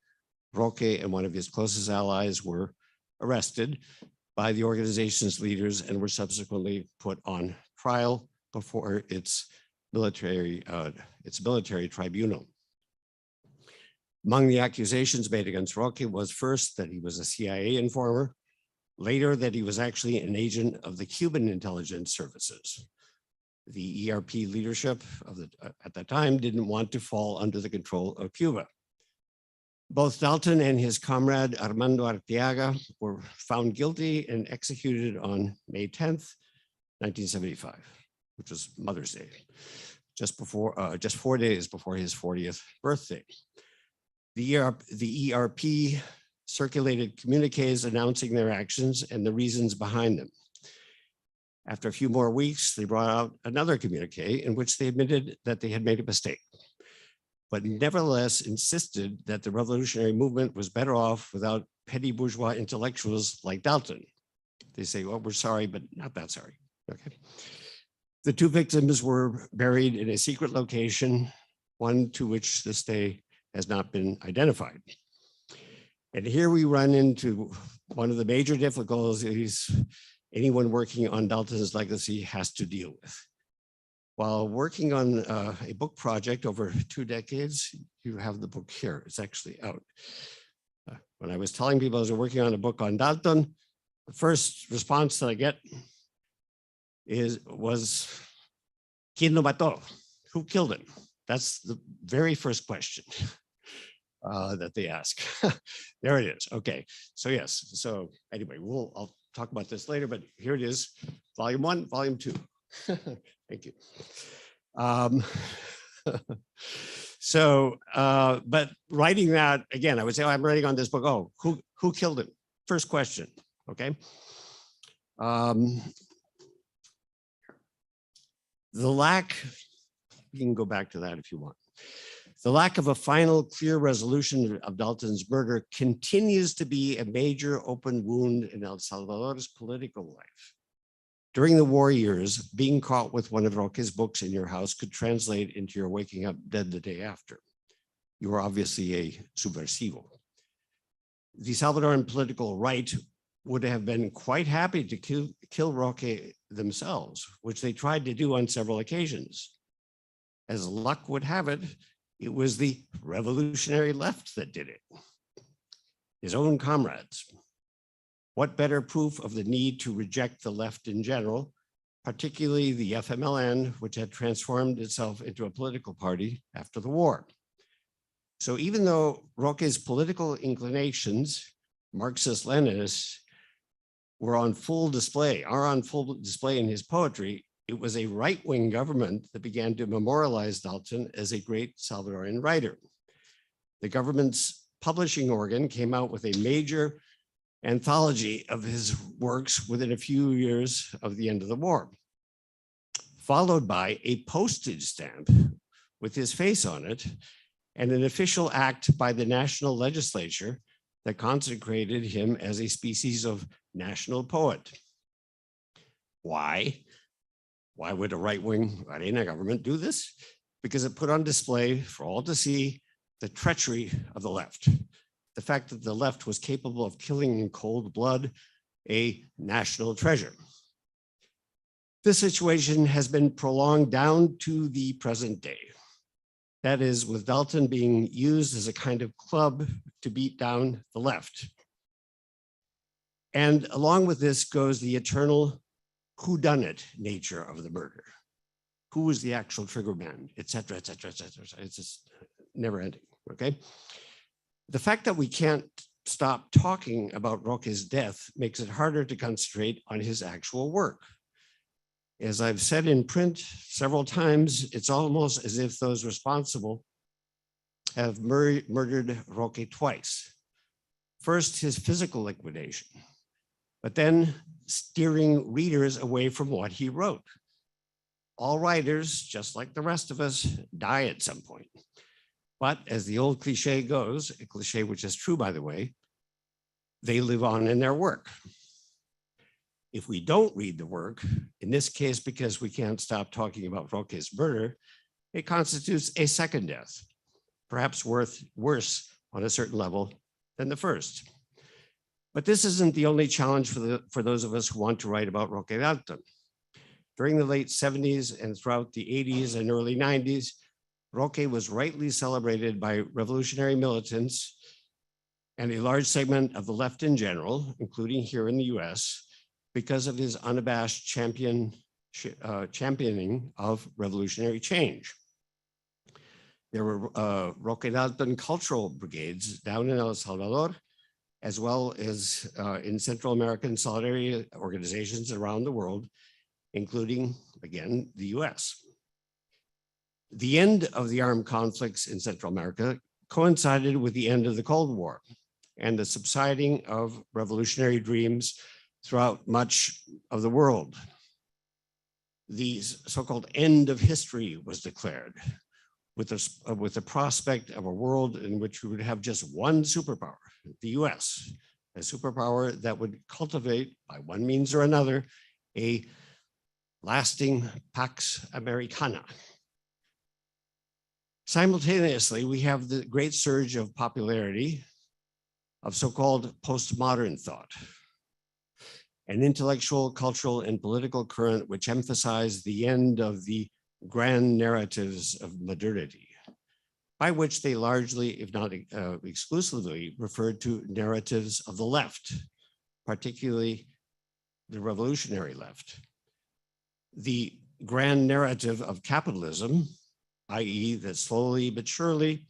Roque and one of his closest allies were arrested by the organization's leaders and were subsequently put on trial before its military tribunal. Among the accusations made against Roque was first that he was a CIA informer, later that he was actually an agent of the Cuban intelligence services. The ERP leadership at that time didn't want to fall under the control of Cuba. Both Dalton and his comrade Armando Arteaga were found guilty and executed on May 10th, 1975, which was Mother's Day, just 4 days before his 40th birthday. The ERP circulated communiques announcing their actions and the reasons behind them. After a few more weeks, they brought out another communique in which they admitted that they had made a mistake, but nevertheless insisted that the revolutionary movement was better off without petty bourgeois intellectuals like Dalton. They say, well, we're sorry, but not that sorry. Okay. The two victims were buried in a secret location, one to which this day has not been identified. And here we run into one of the major difficulties anyone working on Dalton's legacy has to deal with. While working on a book project over 2 decades, you have the book here, it's actually out. When I was telling people I was working on a book on Dalton, the first response that I get was, ¿Quién lo mató? Who killed him? That's the very first question that they ask. There it is. Okay. So yes. So anyway, I'll talk about this later, but here it is, volume 1, volume 2. Thank you. But writing that again, I would say, oh, I'm writing on this book. Oh, who killed him? First question. Okay. The lack, you can go back to that if you want. The lack of a final clear resolution of Dalton's murder continues to be a major open wound in El Salvador's political life. During the war years, being caught with one of Roque's books in your house could translate into your waking up dead the day after. You were obviously a subversivo. The Salvadoran political right would have been quite happy to kill Roque themselves, which they tried to do on several occasions. As luck would have it, it was the revolutionary left that did it, his own comrades. What better proof of the need to reject the left in general, particularly the FMLN, which had transformed itself into a political party after the war. So even though Roque's political inclinations, Marxist-Leninists, are on full display in his poetry, it was a right-wing government that began to memorialize Dalton as a great Salvadoran writer. The government's publishing organ came out with a major anthology of his works within a few years of the end of the war, followed by a postage stamp with his face on it and an official act by the national legislature that consecrated him as a species of national poet. Why? Why would a right-wing Arena government do this? Because it put on display for all to see the treachery of the left. The fact that the left was capable of killing in cold blood a national treasure. This situation has been prolonged down to the present day. That is, with Dalton being used as a kind of club to beat down the left. And along with this goes the eternal whodunit nature of the murder. Who was the actual trigger man, et cetera, et cetera, et cetera. It's just never ending, okay? The fact that we can't stop talking about Roque's death makes it harder to concentrate on his actual work. As I've said in print several times, it's almost as if those responsible have murdered Roque twice. First, his physical liquidation, but then steering readers away from what he wrote. All writers, just like the rest of us, die at some point. But as the old cliche goes, a cliche which is true, by the way, they live on in their work. If we don't read the work, in this case, because we can't stop talking about Roque's murder, it constitutes a second death, perhaps worse on a certain level than the first. But this isn't the only challenge for those of us who want to write about Roque Dalton. During the late 70s and throughout the 80s and early 90s, Roque was rightly celebrated by revolutionary militants and a large segment of the left in general, including here in the US, because of his unabashed championing of revolutionary change. There were Roque Dalton cultural brigades down in El Salvador, as well as in Central American solidarity organizations around the world, including, again, the US. The end of the armed conflicts in Central America coincided with the end of the Cold War and the subsiding of revolutionary dreams throughout much of the world. The so-called end of history was declared with the prospect of a world in which we would have just one superpower, the US, a superpower that would cultivate, by one means or another, a lasting Pax Americana. Simultaneously, we have the great surge of popularity of so-called postmodern thought, an intellectual, cultural, and political current which emphasize the end of the grand narratives of modernity, by which they largely, if not exclusively, referred to narratives of the left, particularly the revolutionary left. The grand narrative of capitalism, i.e. that slowly but surely,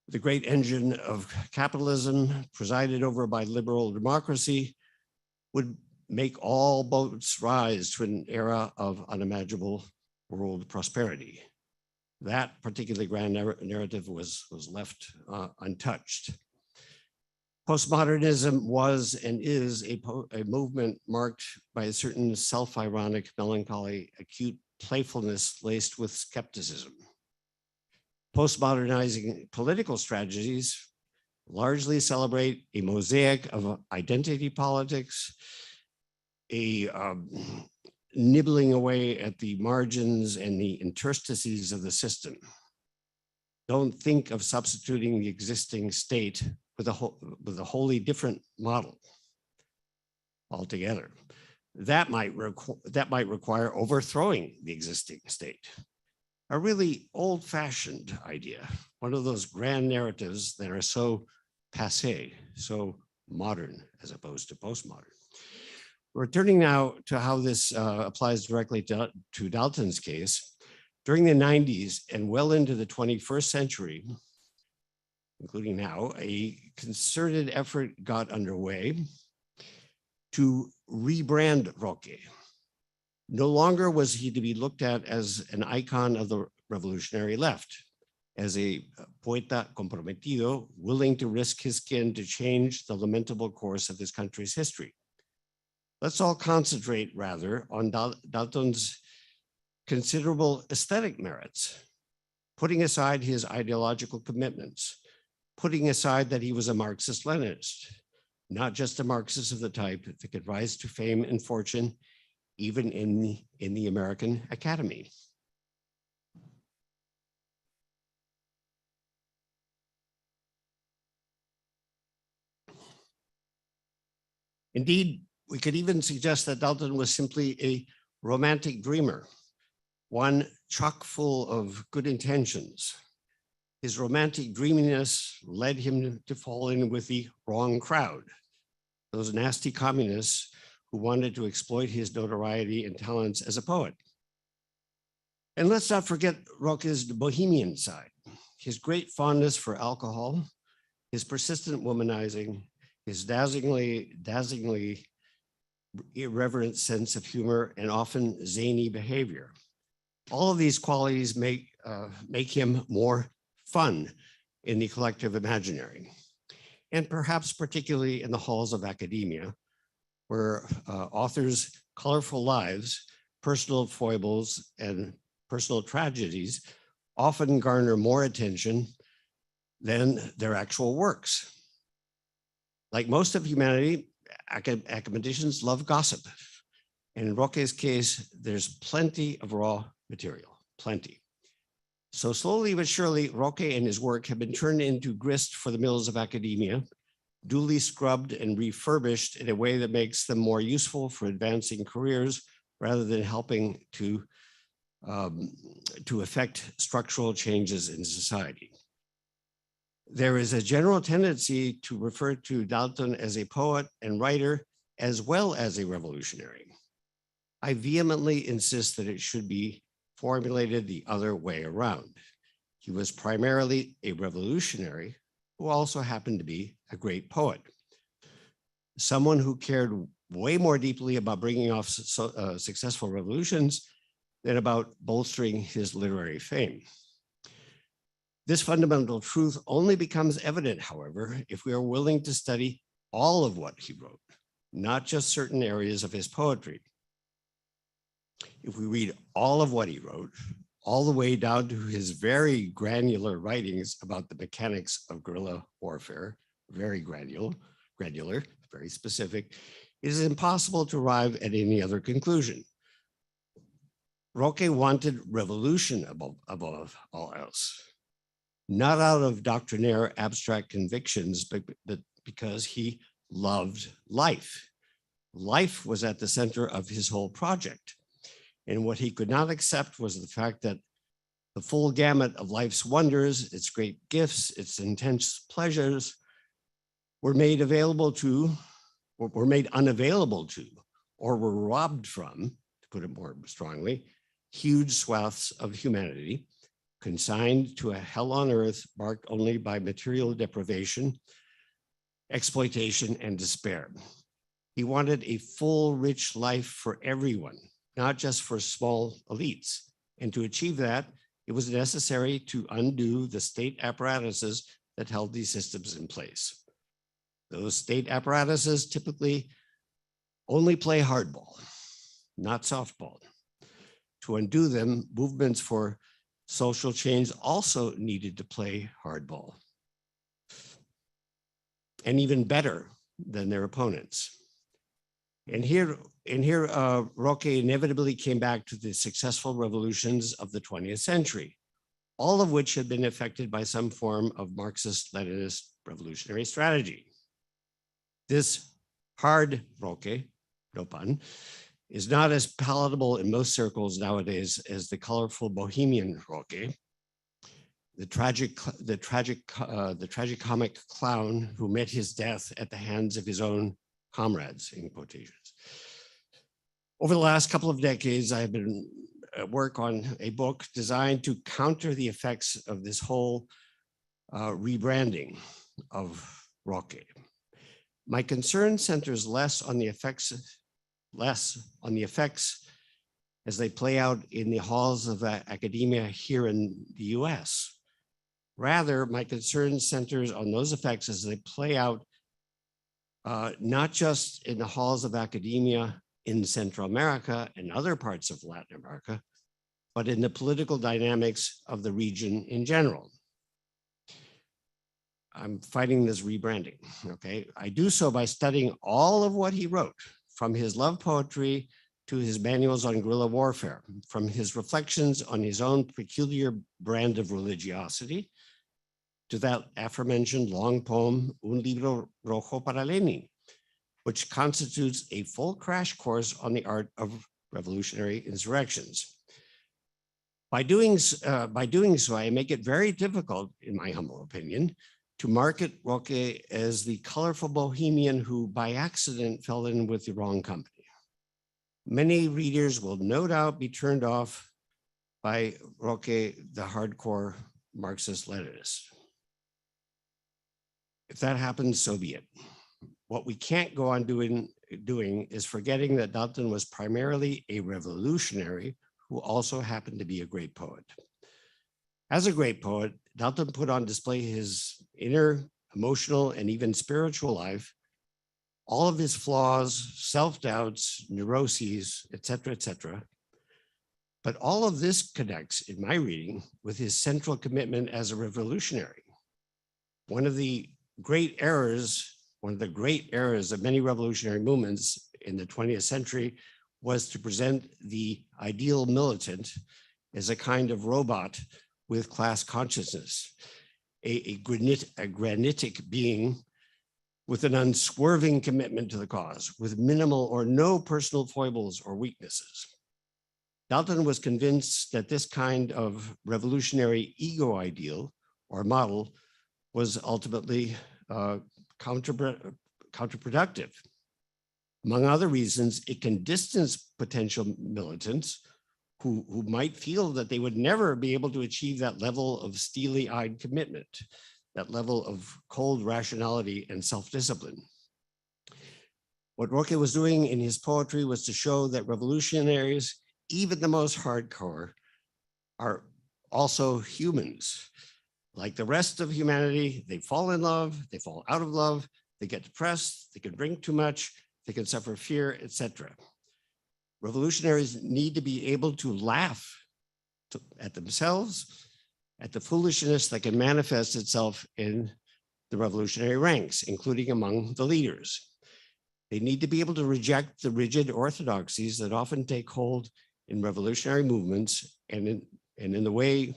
the great engine of capitalism presided over by liberal democracy would make all boats rise to an era of unimaginable world prosperity. That particular grand narrative was left untouched. Postmodernism was and is a movement marked by a certain self-ironic, melancholy, acute playfulness laced with skepticism. Postmodernizing political strategies largely celebrate a mosaic of identity politics, a nibbling away at the margins and the interstices of the system. Don't think of substituting the existing state with a wholly different model altogether. That might require overthrowing the existing state. A really old-fashioned idea, one of those grand narratives that are so passé, so modern as opposed to postmodern. Returning now to how this applies directly to Dalton's case, during the 90s and well into the 21st century, including now, a concerted effort got underway to rebrand Roque. No longer was he to be looked at as an icon of the revolutionary left, as a poeta comprometido, willing to risk his skin to change the lamentable course of his country's history. Let's all concentrate rather on Dalton's considerable aesthetic merits, putting aside his ideological commitments, putting aside that he was a Marxist-Leninist, not just a Marxist of the type that could rise to fame and fortune even in the American Academy. Indeed, we could even suggest that Dalton was simply a romantic dreamer, one chock full of good intentions. His romantic dreaminess led him to fall in with the wrong crowd, those nasty communists who wanted to exploit his notoriety and talents as a poet. And let's not forget Roque's bohemian side, his great fondness for alcohol, his persistent womanizing, his dazzlingly irreverent sense of humor, and often zany behavior. All of these qualities make him more fun in the collective imaginary, and perhaps particularly in the halls of academia, where authors' colorful lives, personal foibles, and personal tragedies often garner more attention than their actual works. Like most of humanity, academicians love gossip. And in Roque's case, there's plenty of raw material, plenty. So slowly but surely, Roque and his work have been turned into grist for the mills of academia, duly scrubbed and refurbished in a way that makes them more useful for advancing careers rather than helping to affect structural changes in society. There is a general tendency to refer to Dalton as a poet and writer as well as a revolutionary. I vehemently insist that it should be formulated the other way around. He was primarily a revolutionary who also happened to be a great poet, someone who cared way more deeply about bringing off successful revolutions than about bolstering his literary fame. This fundamental truth only becomes evident, however, if we are willing to study all of what he wrote, not just certain areas of his poetry. If we read all of what he wrote, all the way down to his very granular writings about the mechanics of guerrilla warfare, very granular, very specific, it is impossible to arrive at any other conclusion. Roque wanted revolution above all else, not out of doctrinaire abstract convictions, but because he loved life. Life was at the center of his whole project. And what he could not accept was the fact that the full gamut of life's wonders, its great gifts, its intense pleasures, were made unavailable to, or were robbed from, to put it more strongly, huge swaths of humanity, consigned to a hell on earth marked only by material deprivation, exploitation, and despair. He wanted a full, rich life for everyone, not just for small elites. And to achieve that, it was necessary to undo the state apparatuses that held these systems in place. Those state apparatuses typically only play hardball, not softball. To undo them, movements for social change also needed to play hardball, and even better than their opponents. And here, Roque inevitably came back to the successful revolutions of the 20th century, all of which had been affected by some form of Marxist-Leninist revolutionary strategy. This hard Roque, no pun, is not as palatable in most circles nowadays as the colorful bohemian Roque, the tragicomic clown who met his death at the hands of his own comrades, in quotations. Over the last couple of decades, I have been at work on a book designed to counter the effects of this whole rebranding of Roque. My concern centers less on the effects as they play out in the halls of academia here in the US. Rather, my concern centers on those effects as they play out not just in the halls of academia in Central America and other parts of Latin America, but in the political dynamics of the region in general. I'm fighting this rebranding, okay? I do so by studying all of what he wrote, from his love poetry to his manuals on guerrilla warfare, from his reflections on his own peculiar brand of religiosity, to that aforementioned long poem, Un libro rojo para Lenin, which constitutes a full crash course on the art of revolutionary insurrections. By doing so, I make it very difficult, in my humble opinion, to market Roque as the colorful bohemian who by accident fell in with the wrong company. Many readers will no doubt be turned off by Roque, the hardcore Marxist-Leninist. If that happens, so be it. What we can't go on doing is forgetting that Dalton was primarily a revolutionary who also happened to be a great poet. As a great poet, Dalton put on display his inner, emotional, and even spiritual life, all of his flaws, self-doubts, neuroses, etc. But all of this connects, in my reading, with his central commitment as a revolutionary. One of the great errors of many revolutionary movements in the 20th century was to present the ideal militant as a kind of robot with class consciousness, a granitic being with an unswerving commitment to the cause, with minimal or no personal foibles or weaknesses. Dalton was convinced that this kind of revolutionary ego ideal or model was ultimately counterproductive. Among other reasons, it can distance potential militants who might feel that they would never be able to achieve that level of steely-eyed commitment, that level of cold rationality and self-discipline. What Roque was doing in his poetry was to show that revolutionaries, even the most hardcore, are also humans. Like the rest of humanity, they fall in love, they fall out of love, they get depressed, they can drink too much, they can suffer fear, etc. Revolutionaries need to be able to laugh at themselves, at the foolishness that can manifest itself in the revolutionary ranks, including among the leaders. They need to be able to reject the rigid orthodoxies that often take hold in revolutionary movements and in the way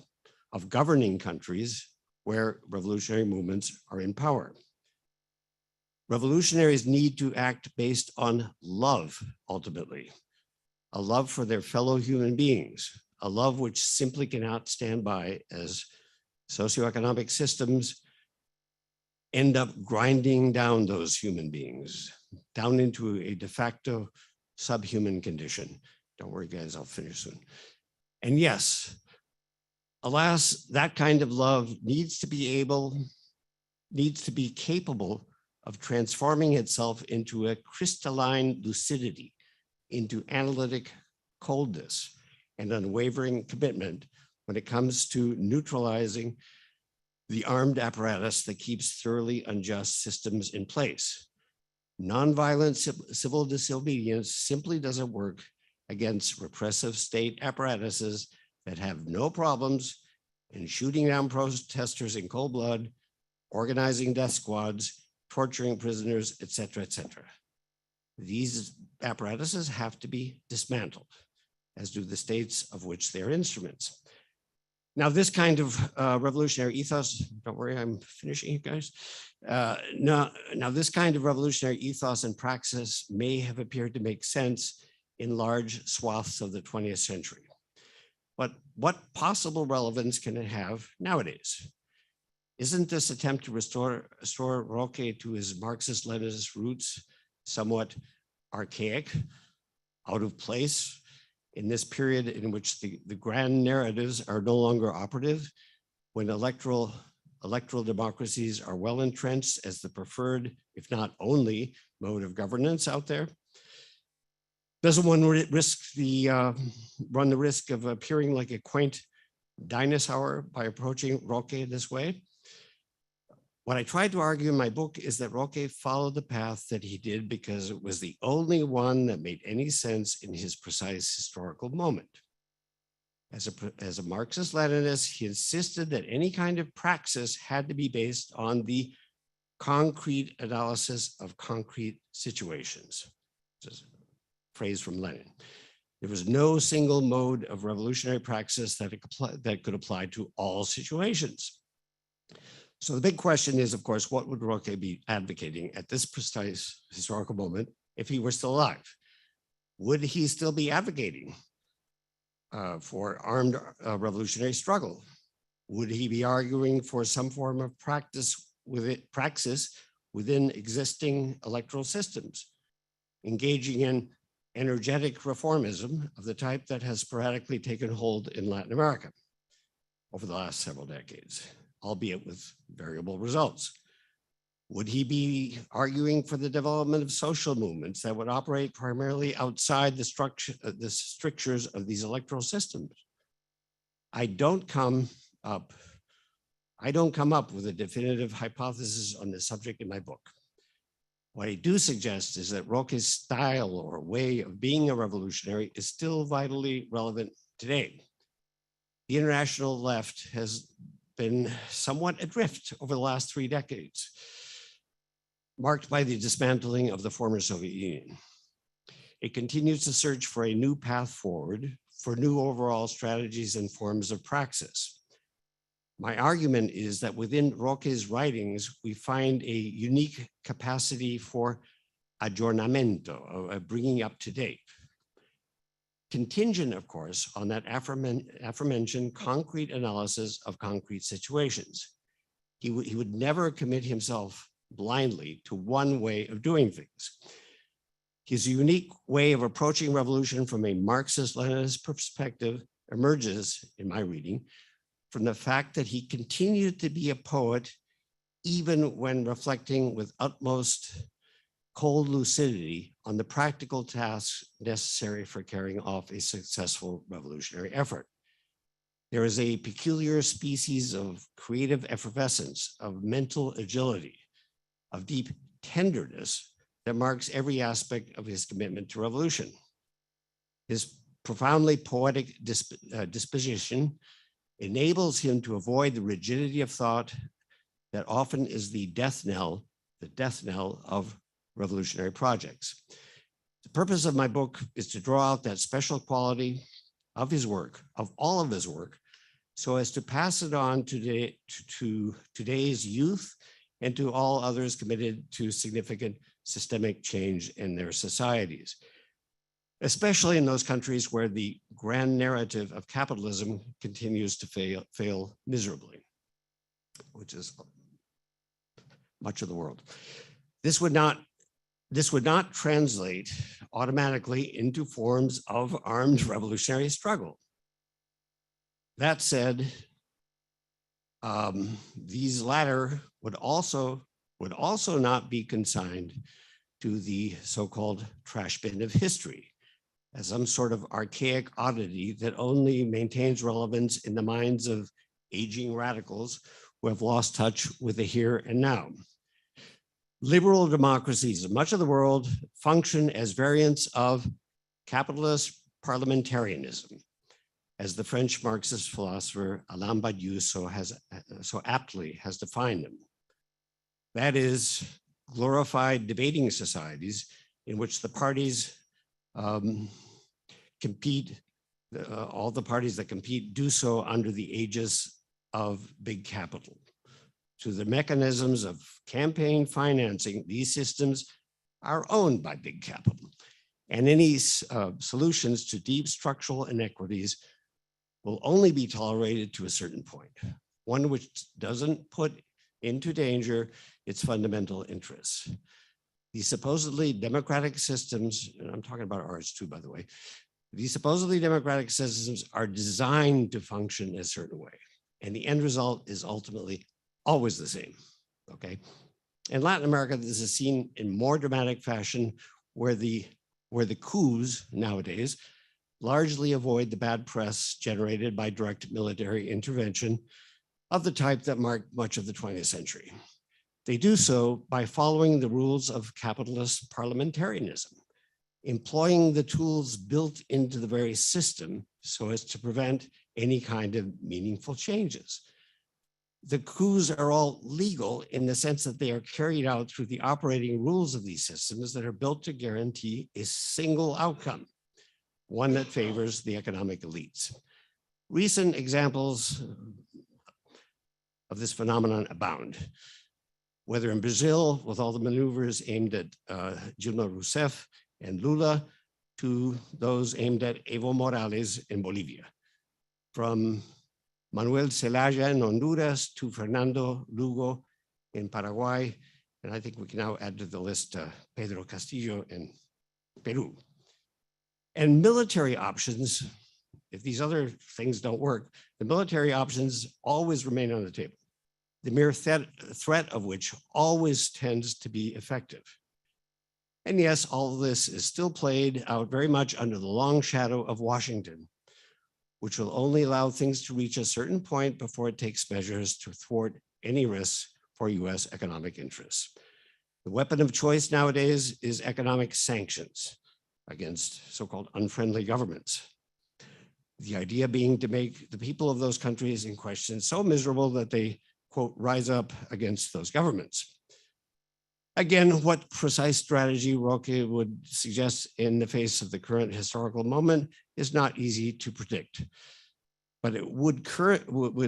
of governing countries where revolutionary movements are in power. Revolutionaries need to act based on love, ultimately, a love for their fellow human beings, a love which simply cannot stand by as socioeconomic systems end up grinding down those human beings, down into a de facto subhuman condition. Don't worry, guys, I'll finish soon. And yes, alas, that kind of love needs to be capable of transforming itself into a crystalline lucidity, into analytic coldness and unwavering commitment when it comes to neutralizing the armed apparatus that keeps thoroughly unjust systems in place. Nonviolent civil disobedience simply doesn't work against repressive state apparatuses that have no problems in shooting down protesters in cold blood, organizing death squads, torturing prisoners, etc. These apparatuses have to be dismantled, as do the states of which they're instruments. Now, this kind of revolutionary ethos, don't worry, I'm finishing, you guys. Now, this kind of revolutionary ethos and praxis may have appeared to make sense in large swaths of the 20th century. But what possible relevance can it have nowadays? Isn't this attempt to restore Roque to his Marxist-Leninist roots somewhat archaic, out of place in this period in which the grand narratives are no longer operative, when electoral electoral democracies are well entrenched as the preferred, if not only, mode of governance out there? Doesn't one run the risk of appearing like a quaint dinosaur by approaching Roque this way? What I tried to argue in my book is that Roque followed the path that he did because it was the only one that made any sense in his precise historical moment. As a Marxist-Leninist, he insisted that any kind of praxis had to be based on the concrete analysis of concrete situations. Just a phrase from Lenin. There was no single mode of revolutionary praxis that could apply to all situations. So the big question is, of course, what would Roque be advocating at this precise historical moment if he were still alive? Would he still be advocating for armed revolutionary struggle? Would he be arguing for some form of praxis within existing electoral systems, engaging in energetic reformism of the type that has sporadically taken hold in Latin America over the last several decades, albeit with variable results? Would he be arguing for the development of social movements that would operate primarily outside the strictures of these electoral systems? I don't come up with a definitive hypothesis on this subject in my book. What I do suggest is that Roque's style or way of being a revolutionary is still vitally relevant today. The international left has been somewhat adrift over the last 3 decades, marked by the dismantling of the former Soviet Union. It continues to search for a new path forward, for new overall strategies and forms of praxis. My argument is that within Roque's writings, we find a unique capacity for aggiornamento, of bringing up to date. Contingent, of course, on that aforementioned concrete analysis of concrete situations. He would never commit himself blindly to one way of doing things. His unique way of approaching revolution from a Marxist-Leninist perspective emerges, in my reading, from the fact that he continued to be a poet even when reflecting with utmost cold lucidity on the practical tasks necessary for carrying off a successful revolutionary effort. There is a peculiar species of creative effervescence, of mental agility, of deep tenderness that marks every aspect of his commitment to revolution. His profoundly poetic disposition enables him to avoid the rigidity of thought that often is the death knell of revolutionary projects. The purpose of my book is to draw out that special quality of his work, of all of his work, so as to pass it on to today's youth and to all others committed to significant systemic change in their societies, especially in those countries where the grand narrative of capitalism continues to fail miserably, which is much of the world. This would not translate automatically into forms of armed revolutionary struggle. That said, these latter would also not be consigned to the so-called trash bin of history as some sort of archaic oddity that only maintains relevance in the minds of aging radicals who have lost touch with the here and now. Liberal democracies in much of the world function as variants of capitalist parliamentarism, as the French Marxist philosopher Alain Badiou so aptly has defined them. That is, glorified debating societies in which the parties compete, all the parties that compete do so under the aegis of big capital. Through the mechanisms of campaign financing, these systems are owned by big capital. And any solutions to deep structural inequities will only be tolerated to a certain point, one which doesn't put into danger its fundamental interests. These supposedly democratic systems, and I'm talking about ours too, by the way, these supposedly democratic systems are designed to function a certain way. And the end result is ultimately always the same, okay? In Latin America, this is seen in more dramatic fashion where the coups nowadays largely avoid the bad press generated by direct military intervention of the type that marked much of the 20th century. They do so by following the rules of capitalist parliamentarianism, employing the tools built into the very system so as to prevent any kind of meaningful changes. The coups are all legal in the sense that they are carried out through the operating rules of these systems that are built to guarantee a single outcome, one that favors the economic elites. Recent examples of this phenomenon abound, whether in Brazil with all the maneuvers aimed at Dilma Rousseff and Lula, to those aimed at Evo Morales in Bolivia. From Manuel Zelaya in Honduras to Fernando Lugo in Paraguay, and I think we can now add to the list Pedro Castillo in Peru. And military options, if these other things don't work, the military options always remain on the table, the mere threat of which always tends to be effective. And yes, all of this is still played out very much under the long shadow of Washington, which will only allow things to reach a certain point before it takes measures to thwart any risks for US economic interests. The weapon of choice nowadays is economic sanctions against so-called unfriendly governments. The idea being to make the people of those countries in question so miserable that they, quote, rise up against those governments. Again, what precise strategy Roque would suggest in the face of the current historical moment is not easy to predict, but it would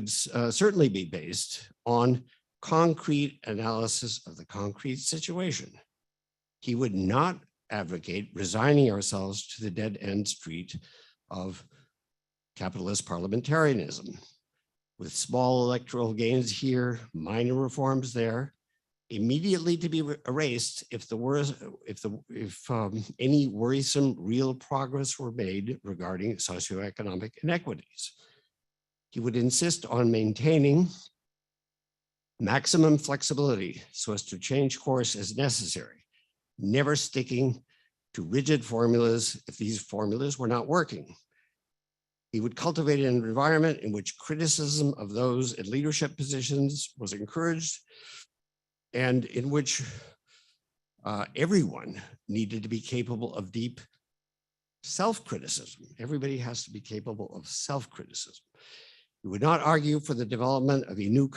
certainly be based on concrete analysis of the concrete situation. He would not advocate resigning ourselves to the dead-end street of capitalist parliamentarianism, with small electoral gains here, minor reforms there, immediately to be erased if any worrisome real progress were made regarding socioeconomic inequities. He would insist on maintaining maximum flexibility so as to change course as necessary, never sticking to rigid formulas if these formulas were not working. He would cultivate an environment in which criticism of those in leadership positions was encouraged, and in which everyone needed to be capable of deep self-criticism. Everybody has to be capable of self-criticism. He would not argue for the development of a new,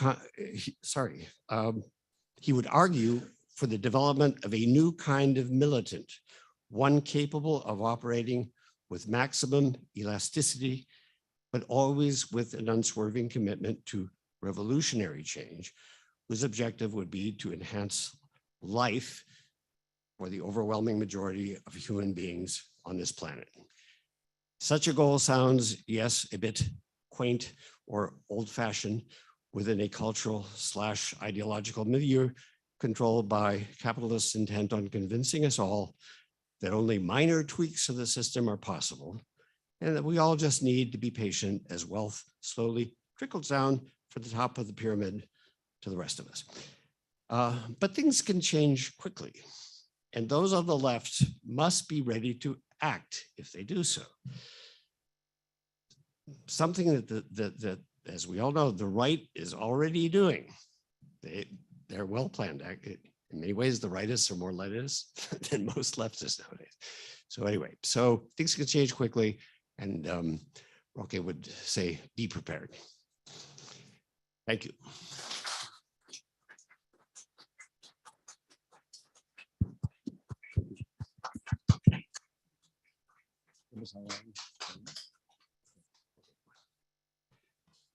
he would argue for the development of a new kind of militant, one capable of operating with maximum elasticity, but always with an unswerving commitment to revolutionary change, whose objective would be to enhance life for the overwhelming majority of human beings on this planet. Such a goal sounds, yes, a bit quaint or old-fashioned within a cultural/ideological milieu controlled by capitalists intent on convincing us all that only minor tweaks of the system are possible, and that we all just need to be patient as wealth slowly trickles down from the top of the pyramid to the rest of us. But things can change quickly, and those on the left must be ready to act if they do so. Something that as we all know, the right is already doing. They're well planned. In many ways, the rightists are more leftist than most leftists nowadays. So anyway, so things can change quickly, and Roque would say, be prepared. Thank you.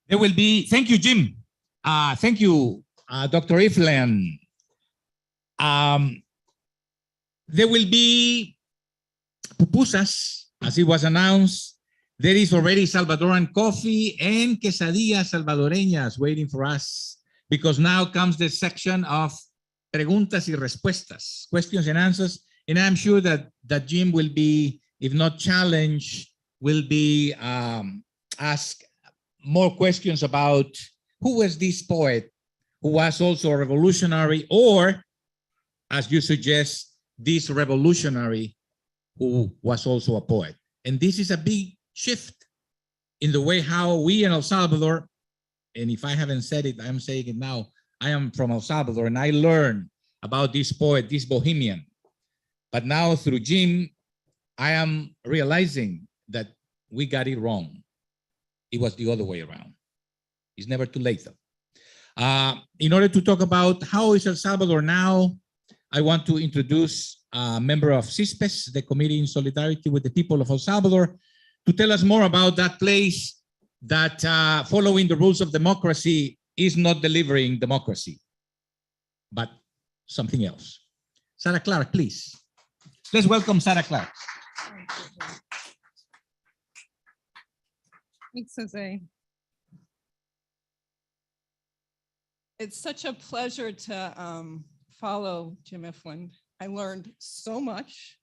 There will be, thank you, Jim. Thank you, Dr. Ifland. There will be pupusas, as it was announced. There is already Salvadoran coffee and quesadillas salvadoreñas waiting for us, because now comes the section of preguntas y respuestas, questions and answers. And I'm sure that Jim will be, if not challenged, will be asked more questions about who was this poet who was also a revolutionary, or, as you suggest, this revolutionary who was also a poet. And this is a big shift in the way how we in El Salvador, and if I haven't said it, I'm saying it now, I am from El Salvador and I learned about this poet, this bohemian. But now through Jim, I am realizing that we got it wrong. It was the other way around. It's never too late though. In order to talk about how is El Salvador now, I want to introduce a member of CISPES, the Committee in Solidarity with the People of El Salvador, to tell us more about that place that following the rules of democracy is not delivering democracy, but something else. Sarah Clark, please. Let's welcome Sarah Clark. Thanks, Jose. It's such a pleasure to follow Jim Ifland. I learned so much.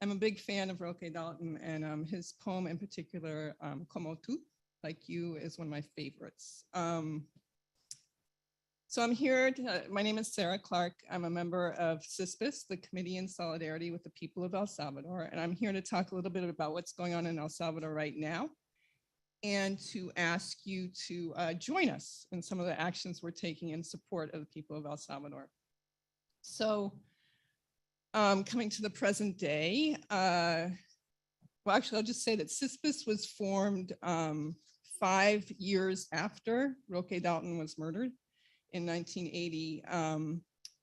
I'm a big fan of Roque Dalton, and his poem in particular, Como Tú, Like You, is one of my favorites. So I'm here, my name is Sarah Clark. I'm a member of CISPES, the Committee in Solidarity with the People of El Salvador, and I'm here to talk a little bit about what's going on in El Salvador right now, and to ask you to join us in some of the actions we're taking in support of the people of El Salvador. So coming to the present day, well, actually, I'll just say that CISPES was formed 5 years after Roque Dalton was murdered in 1980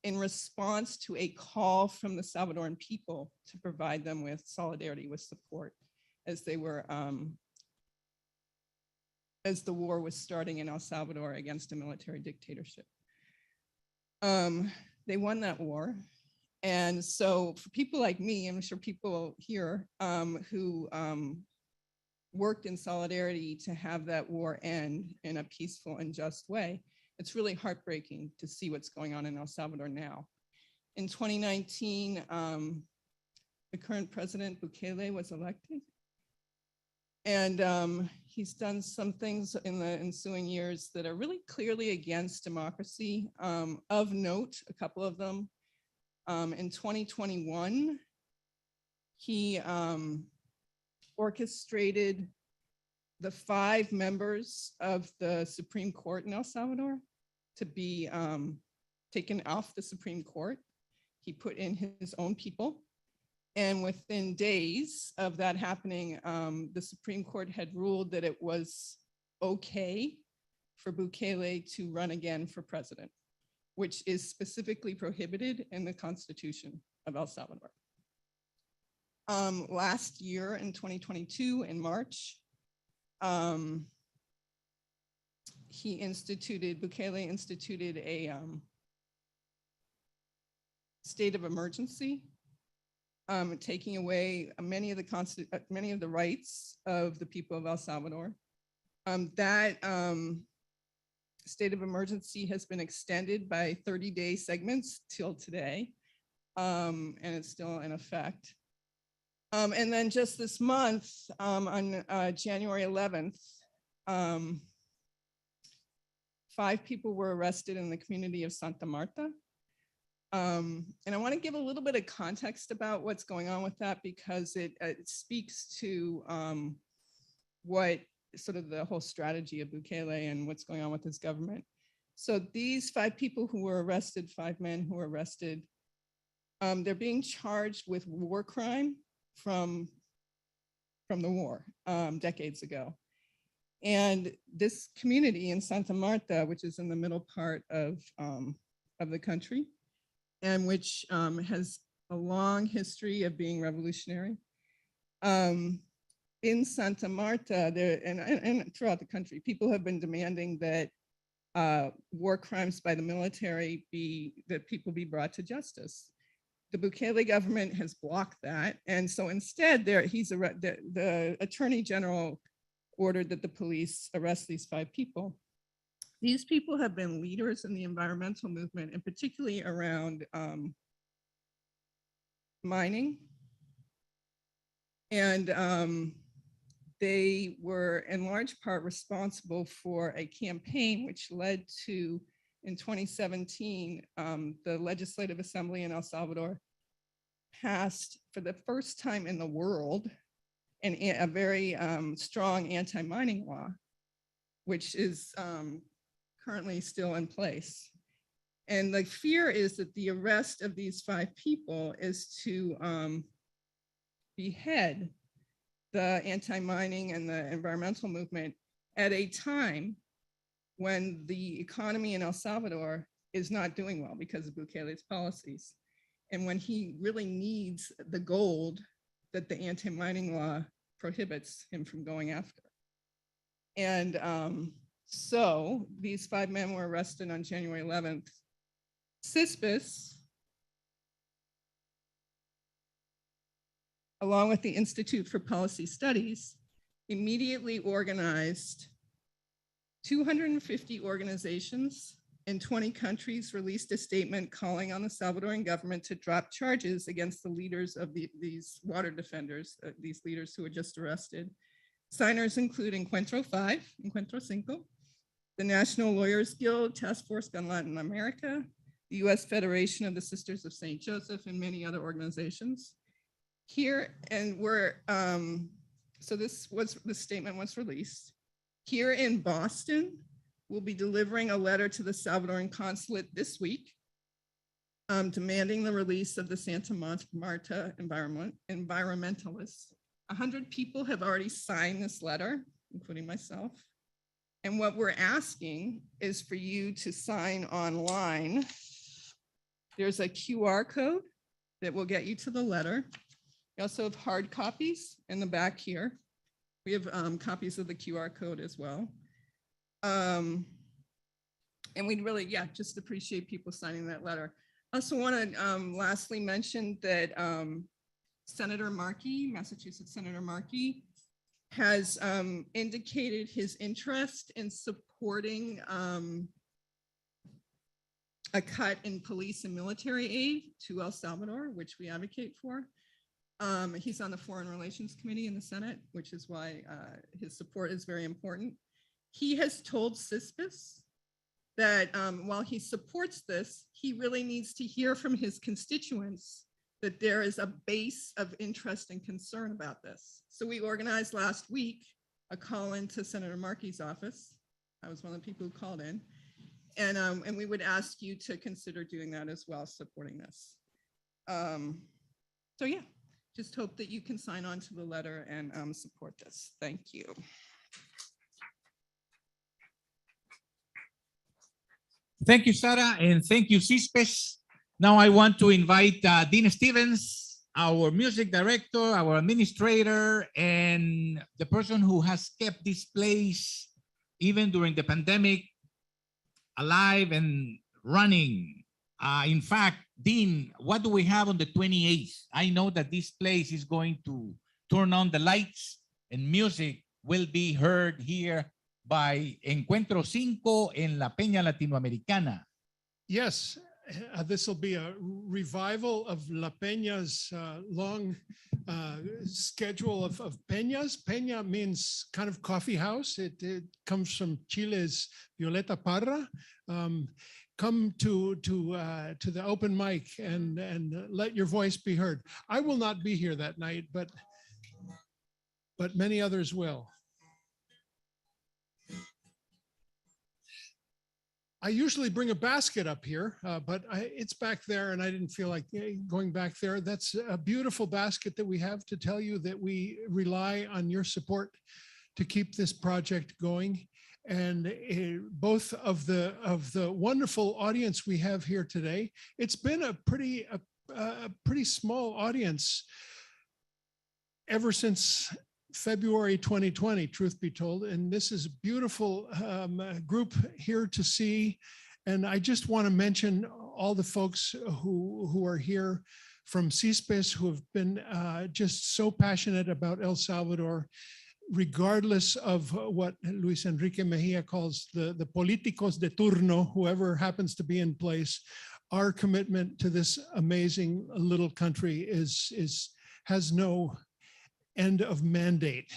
in response to a call from the Salvadoran people to provide them with solidarity, with support, as they were, as the war was starting in El Salvador against a military dictatorship. They won that war. And so for people like me, I'm sure people here who worked in solidarity to have that war end in a peaceful and just way, it's really heartbreaking to see what's going on in El Salvador now. In 2019, the current president, Bukele, was elected. And he's done some things in the ensuing years that are really clearly against democracy. Of note, a couple of them. In 2021, he orchestrated the 5 members of the Supreme Court in El Salvador to be taken off the Supreme Court. He put in his own people. And within days of that happening, the Supreme Court had ruled that it was okay for Bukele to run again for president, which is specifically prohibited in the Constitution of El Salvador. Last year in 2022, in March, Bukele instituted a state of emergency, taking away many of the rights of the people of El Salvador. That state of emergency has been extended by 30-day segments till today, and it's still in effect. And then just this month, on January 11th, 5 people were arrested in the community of Santa Marta. And I want to give a little bit of context about what's going on with that, because it speaks to what sort of the whole strategy of Bukele and what's going on with his government. So these 5 people who were arrested, 5 men who were arrested, they're being charged with war crime from the war decades ago. And this community in Santa Marta, which is in the middle part of the country, and which has a long history of being revolutionary. In Santa Marta, and throughout the country, people have been demanding that war crimes by the military that people be brought to justice. The Bukele government has blocked that. And so instead, the Attorney General ordered that the police arrest these 5 people. These people have been leaders in the environmental movement, and particularly around mining. And they were in large part responsible for a campaign which led to in 2017, the Legislative Assembly in El Salvador passed for the first time in the world a very strong anti-mining law, which is currently still in place. And the fear is that the arrest of these 5 people is to behead the anti-mining and the environmental movement at a time when the economy in El Salvador is not doing well because of Bukele's policies. And when he really needs the gold that the anti-mining law prohibits him from going after. And so these 5 men were arrested on January 11th. CISPIS, along with the Institute for Policy Studies, immediately organized 250 organizations in 20 countries, released a statement calling on the Salvadoran government to drop charges against the leaders of these water defenders, these leaders who were just arrested. Signers include Encuentro 5, Encuentro 5, the National Lawyers Guild, Task Force on Latin America, the U.S. Federation of the Sisters of St. Joseph, and many other organizations. Here, and we're, so the statement was released. Here in Boston, we'll be delivering a letter to the Salvadoran consulate this week, demanding the release of the Santa Marta environmentalists. 100 people have already signed this letter, including myself. And what we're asking is for you to sign online. There's a QR code that will get you to the letter. We also have hard copies in the back here. We have copies of the QR code as well. And we'd really, just appreciate people signing that letter. I also want to lastly mention that Senator Markey, Massachusetts Senator Markey, has indicated his interest in supporting a cut in police and military aid to El Salvador, which we advocate for. He's on the Foreign Relations Committee in the Senate, which is why his support is very important. He has told CISPIS that while he supports this, he really needs to hear from his constituents that there is a base of interest and concern about this. So we organized last week a call into Senator Markey's office. I was one of the people who called in. And we would ask you to consider doing that as well, supporting this. So yeah, just hope that you can sign on to the letter and support this. Thank you. Thank you, Sarah, and thank you, CISPES. Now I want to invite Dean Stevens, our music director, our administrator, and the person who has kept this place, even during the pandemic, alive and running. In fact, Dean, what do we have on the 28th? I know that this place is going to turn on the lights and music will be heard here by Encuentro 5 en La Peña Latinoamericana. Yes, this will be a revival of La Peña's long schedule of peñas. Peña means kind of coffee house. It comes from Chile's Violeta Parra. Come to the open mic and let your voice be heard. I will not be here that night, but many others will. I usually bring a basket up here, but it's back there and I didn't feel like going back there. That's a beautiful basket that we have to tell you that we rely on your support to keep this project going. And both of the wonderful audience we have here today, it's been a pretty small audience ever since February 2020, truth be told, and this is a beautiful group here to see. And I just want to mention all the folks who are here from CISPES who have been just so passionate about El Salvador, regardless of what Luis Enrique Mejia calls the políticos de turno, whoever happens to be in place. Our commitment to this amazing little country has no end of mandate.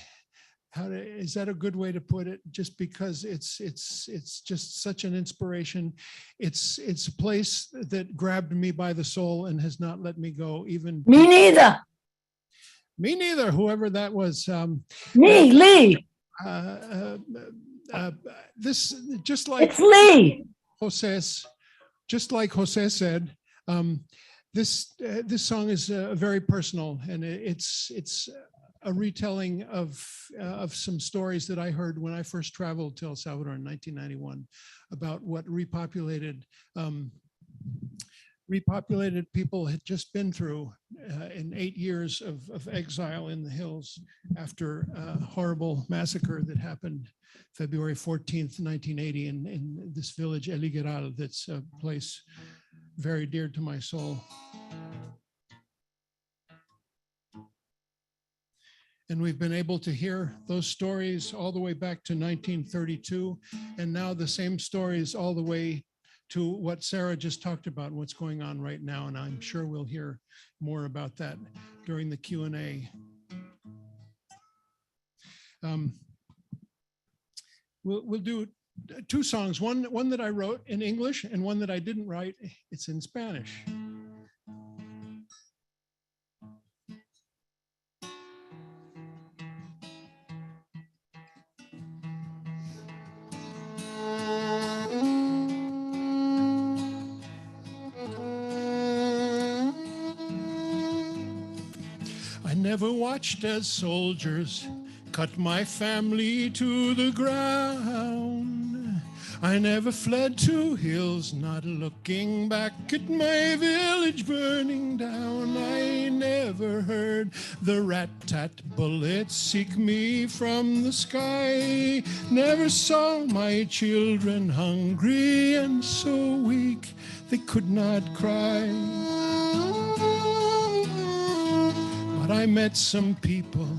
is that a good way to put it? Just because it's just such an inspiration. It's a place that grabbed me by the soul and has not let me go. Even Me neither. me neither. Whoever that was. Me, Lee. This just like It's Lee. Just like Jose said, this song is very personal, and it's a retelling of some stories that I heard when I first traveled to El Salvador in 1991 about what repopulated people had just been through in 8 years of exile in the hills after a horrible massacre that happened February 14th, 1980 in this village, El Higueral, that's a place very dear to my soul. And we've been able to hear those stories all the way back to 1932, and now the same stories all the way to what Sarah just talked about, what's going on right now. And I'm sure we'll hear more about that during the Q&A. We'll do 2 songs, one that I wrote in English and one that I didn't write. It's in Spanish. I never watched as soldiers cut my family to the ground. I never fled to hills, not looking back at my village burning down. I never heard the rat-tat bullets seek me from the sky. Never saw my children hungry and so weak they could not cry. But I met some people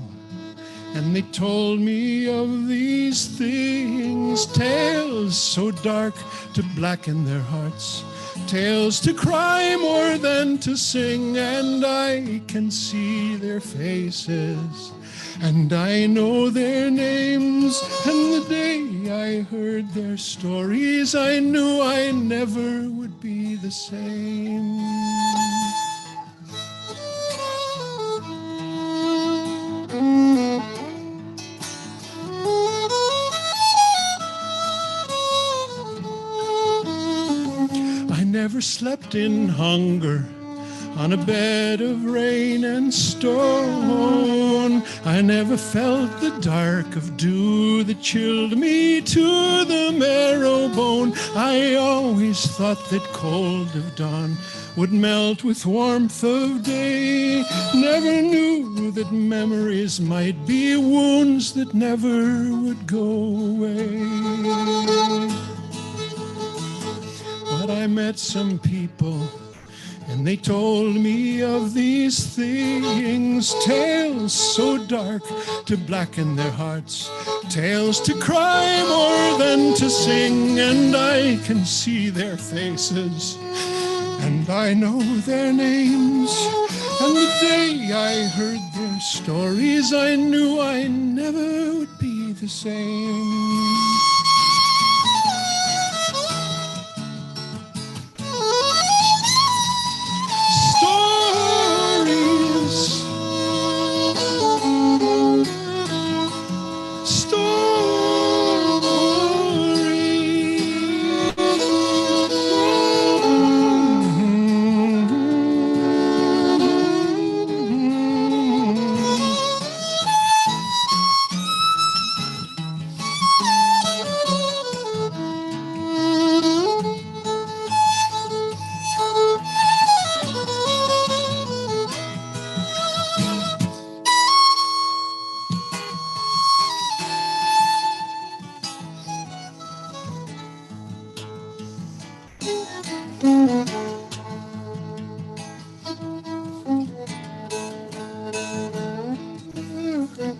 and they told me of these things, tales so dark to blacken their hearts, tales to cry more than to sing, and I can see their faces, and I know their names, and the day I heard their stories, I knew I never would be the same. I never slept in hunger on a bed of rain and stone. I never felt the dark of dew that chilled me to the marrow bone. I always thought that cold of dawn would melt with warmth of day. Never knew that memories might be wounds that never would go away. But I met some people and they told me of these things, tales so dark to blacken their hearts, tales to cry more than to sing, and I can see their faces, and I know their names, and the day I heard their stories, I knew I never would be the same.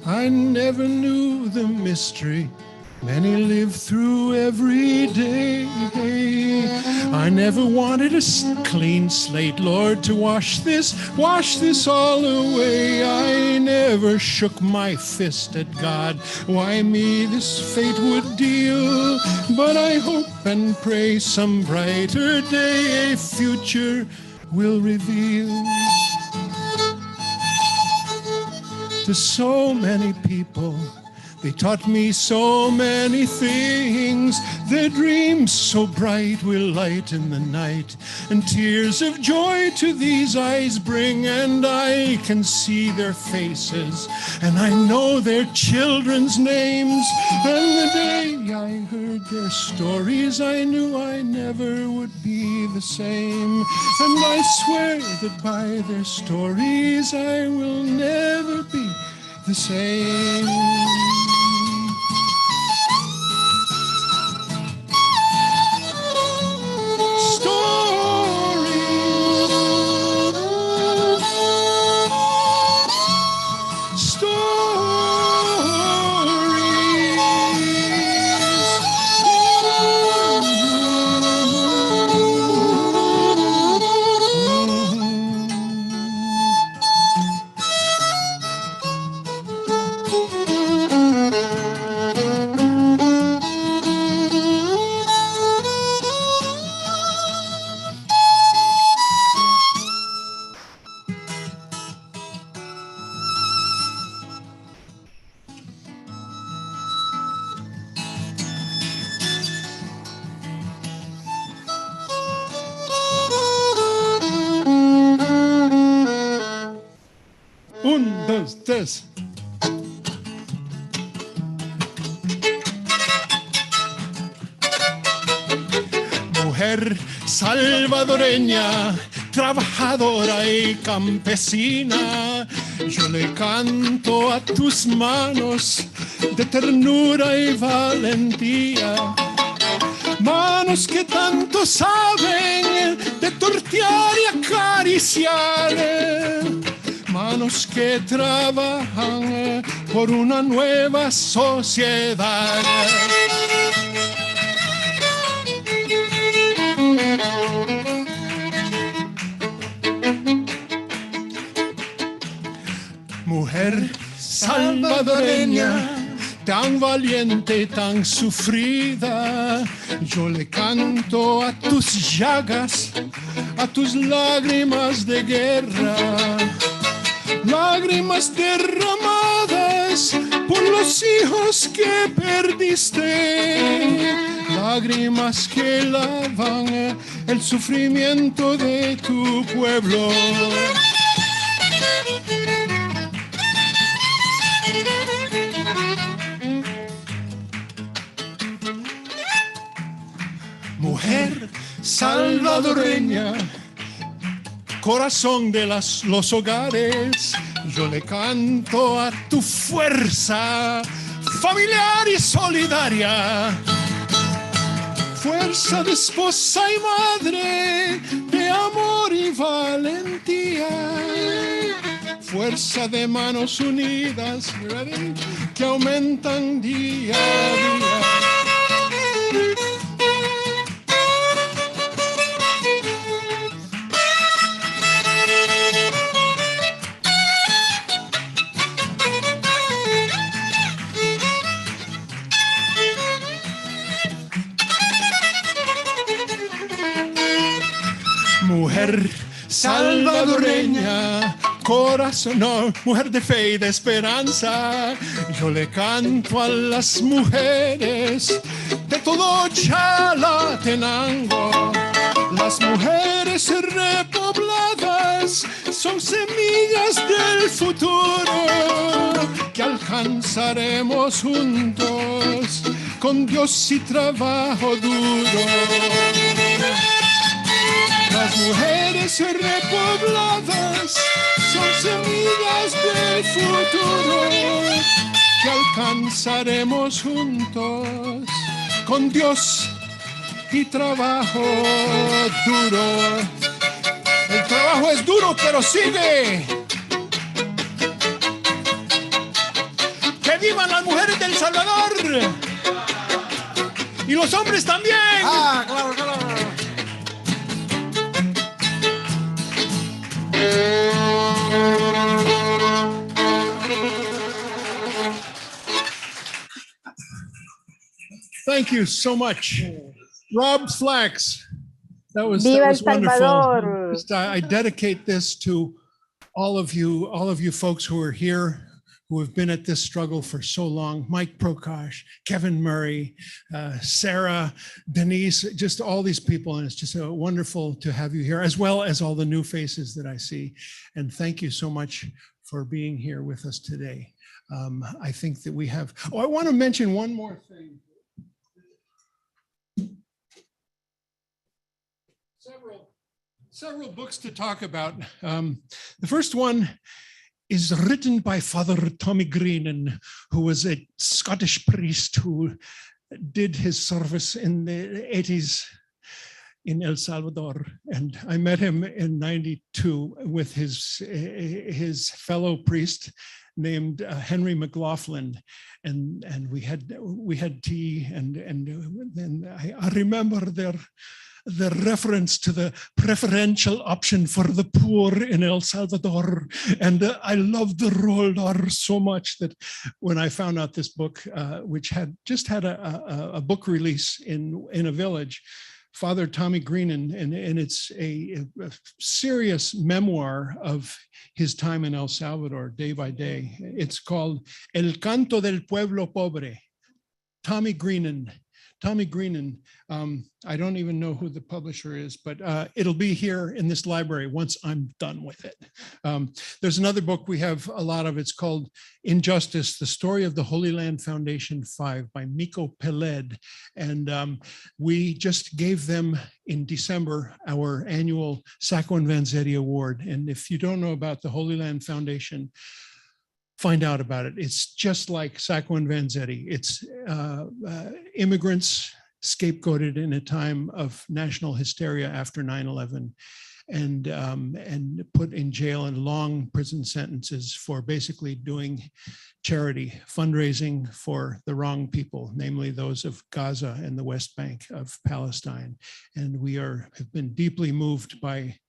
I never knew the mystery Many live through every day. I never wanted a clean slate, Lord, to wash this all away. I never shook my fist at God. Why me this fate would deal? But I hope and pray some brighter day a future will reveal. To so many people, they taught me so many things. Their dreams so bright will lighten the night, and tears of joy to these eyes bring. And I can see their faces, and I know their children's names. And the day I heard their stories, I knew I never would be the same. And I swear that by their stories, I will never be the same. Un, dos, tres. Mujer salvadoreña, trabajadora y campesina, yo le canto a tus manos de ternura y valentía. Manos que tanto saben de tortear y acariciar. Manos que trabajan por una nueva sociedad. Mujer salvadoreña, tan valiente y tan sufrida, yo le canto a tus llagas, a tus lágrimas de guerra. Lágrimas derramadas por los hijos que perdiste, lágrimas que lavan el sufrimiento de tu pueblo. Mujer salvadoreña, corazón de los hogares, yo le canto a tu fuerza familiar y solidaria. Fuerza de esposa y madre, de amor y valentía. Fuerza de manos unidas, ¿ready?, que aumentan día a día. Mujer salvadoreña, corazón, no, mujer de fe y de esperanza, yo le canto a las mujeres de todo Chalatenango. Las mujeres repobladas son semillas del futuro que alcanzaremos juntos con Dios y trabajo duro. Las mujeres repobladas son semillas del futuro que alcanzaremos juntos con Dios y trabajo duro. El trabajo es duro, pero sigue. ¡Que vivan las mujeres del Salvador! Y los hombres también. Ah, claro, claro. Thank you so much. Rob Flax. That was Viva El wonderful. Salvador. I dedicate this to all of you folks who are here, who have been at this struggle for so long. Mike Prokosh, Kevin Murray, Sarah, Denise, just all these people. And it's just wonderful to have you here, as well as all the new faces that I see. And thank you so much for being here with us today. I think that we have, I want to mention one more thing. Several books to talk about. The first one is written by Father Tommy Greenan, who was a Scottish priest who did his service in the 80s in El Salvador. And I met him in 92 with his fellow priest named Henry McLaughlin. And we had tea and I remember the reference to the preferential option for the poor in El Salvador. And I loved the Roldar so much that when I found out this book, which had just had a book release in a village, Father Tommy Greenan, and it's a serious memoir of his time in El Salvador, day by day. It's called El Canto del Pueblo Pobre. Tommy Greenan. I don't even know who the publisher is, but it'll be here in this library once I'm done with it. There's another book we have a lot of. It's called Injustice, The Story of the Holy Land Foundation 5 by Miko Peled. And we just gave them in December our annual Sacco and Vanzetti Award. And if you don't know about the Holy Land Foundation, find out about it. It's just like Sacco and Vanzetti. It's immigrants scapegoated in a time of national hysteria after 9/11 and put in jail and long prison sentences for basically doing charity, fundraising for the wrong people, namely those of Gaza and the West Bank of Palestine. And we have been deeply moved by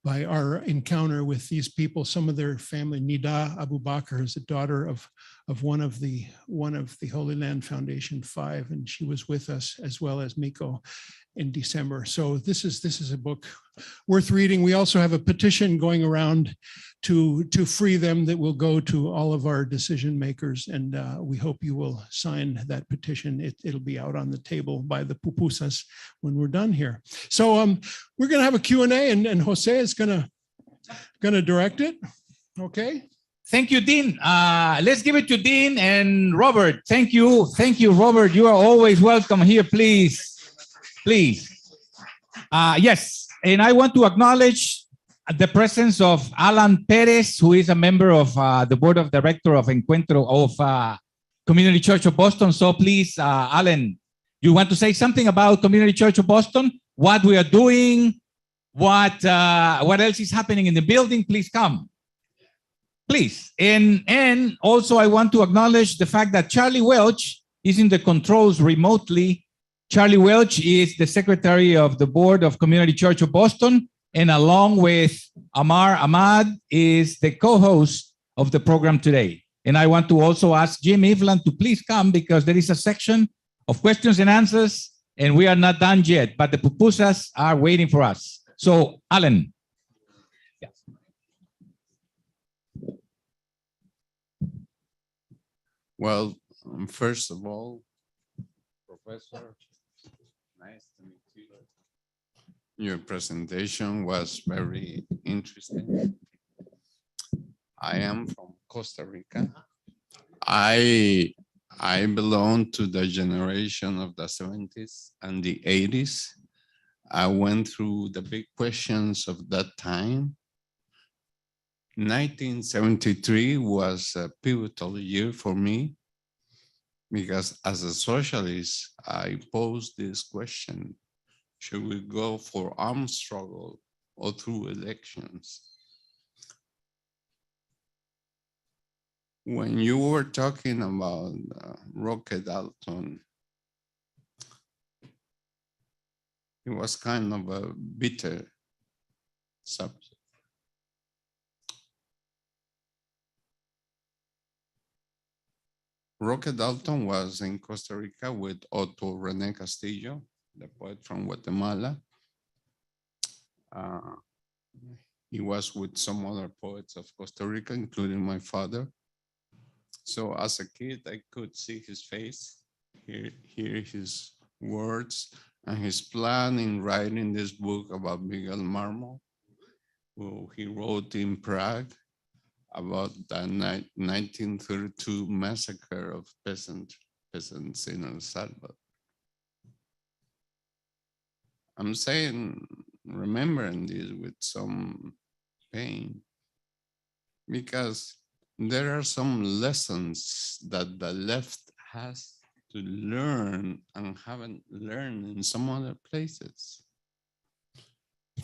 our encounter with these people. Some of their family, Nida Abu Bakr, is a daughter of one of the Holy Land Foundation 5, and she was with us as well as Miko in December. So this is a book worth reading. We also have a petition going around to free them that will go to all of our decision makers, and we hope you will sign that petition. It'll be out on the table by the pupusas when we're done here. So we're going to have a Q&A, and Jose is going to direct it. Okay. Thank you, Dean. Let's give it to Dean and Robert. Thank you, Robert. You are always welcome here, please. Yes, and I want to acknowledge the presence of Alan Perez, who is a member of the board of director of Encuentro of Community Church of Boston. So please, Alan, you want to say something about Community Church of Boston? What we are doing? What else is happening in the building? Please come. Please. And also I want to acknowledge the fact that Charlie Welch is in the controls remotely. Charlie Welch is the secretary of the board of Community Church of Boston, and along with Amar Ahmad is the co-host of the program today. And I want to also ask Jim Eveland to please come, because there is a section of questions and answers, and we are not done yet, but the pupusas are waiting for us. So, Alan. Yeah. Well, first of all, Professor, nice to meet you. Your presentation was very interesting. I am from Costa Rica. I belong to the generation of the 70s and the 80s. I went through the big questions of that time. 1973 was a pivotal year for me, because as a socialist, I posed this question: should we go for armed struggle or through elections? When you were talking about Roque Dalton, it was kind of a bitter subject. Roque Dalton was in Costa Rica with Otto Rene Castillo, the poet from Guatemala. He was with some other poets of Costa Rica, including my father. So as a kid, I could see his face, hear his words, and his plan in writing this book about Miguel Marmol, who he wrote in Prague about the 1932 massacre of peasants in El Salvador. I'm saying, remembering this with some pain, because there are some lessons that the left has to learn and haven't learned in some other places.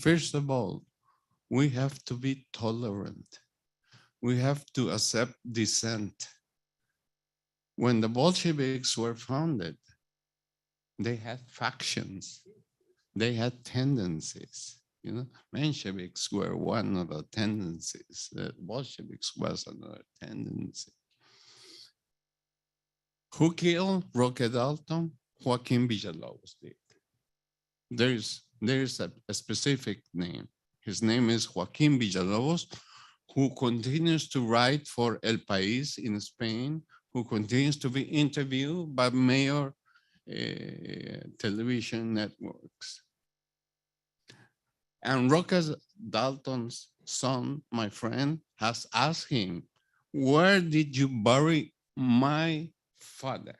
First of all, we have to be tolerant. We have to accept dissent. When the Bolsheviks were founded, they had factions. They had tendencies. You know, Mensheviks were one of the tendencies. The Bolsheviks was another tendency. Who killed Roque Dalton? Joaquin Villalobos did. There's a specific name. His name is Joaquin Villalobos, who continues to write for El País in Spain, who continues to be interviewed by major television networks. And Roque Dalton's son, my friend, has asked him, where did you bury my father?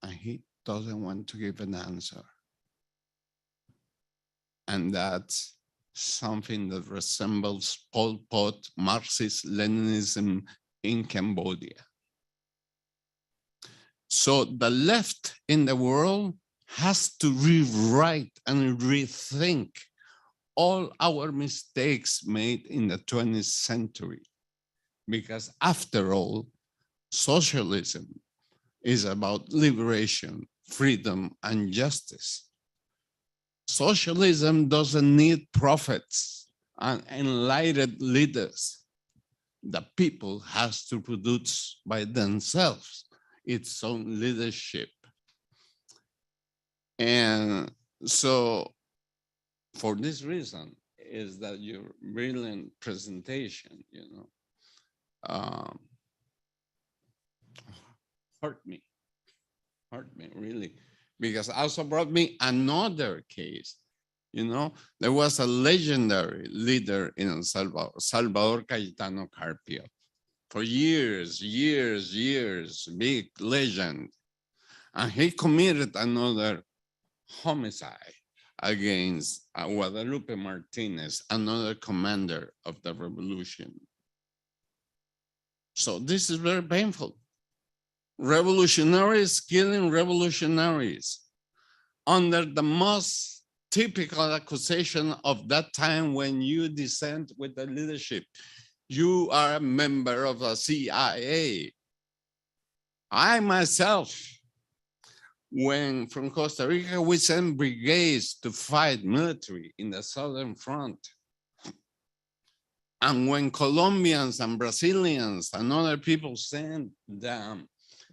And he doesn't want to give an answer. And that's something that resembles Pol Pot Marxist-Leninism in Cambodia. So the left in the world has to rewrite and rethink all our mistakes made in the 20th century. Because after all, socialism is about liberation, freedom, and justice. Socialism doesn't need prophets and enlightened leaders. The people has to produce by themselves its own leadership. And so for this reason is that your brilliant presentation, hurt me really, because also brought me another case. There was a legendary leader in El Salvador, Salvador Cayetano Carpio. For years, big legend. And he committed another homicide against Guadalupe Martinez, another commander of the revolution. So this is very painful. Revolutionaries killing revolutionaries under the most typical accusation of that time when you dissent with the leadership. You are a member of the CIA. I myself, when from Costa Rica, we sent brigades to fight military in the Southern Front. And when Colombians and Brazilians and other people sent the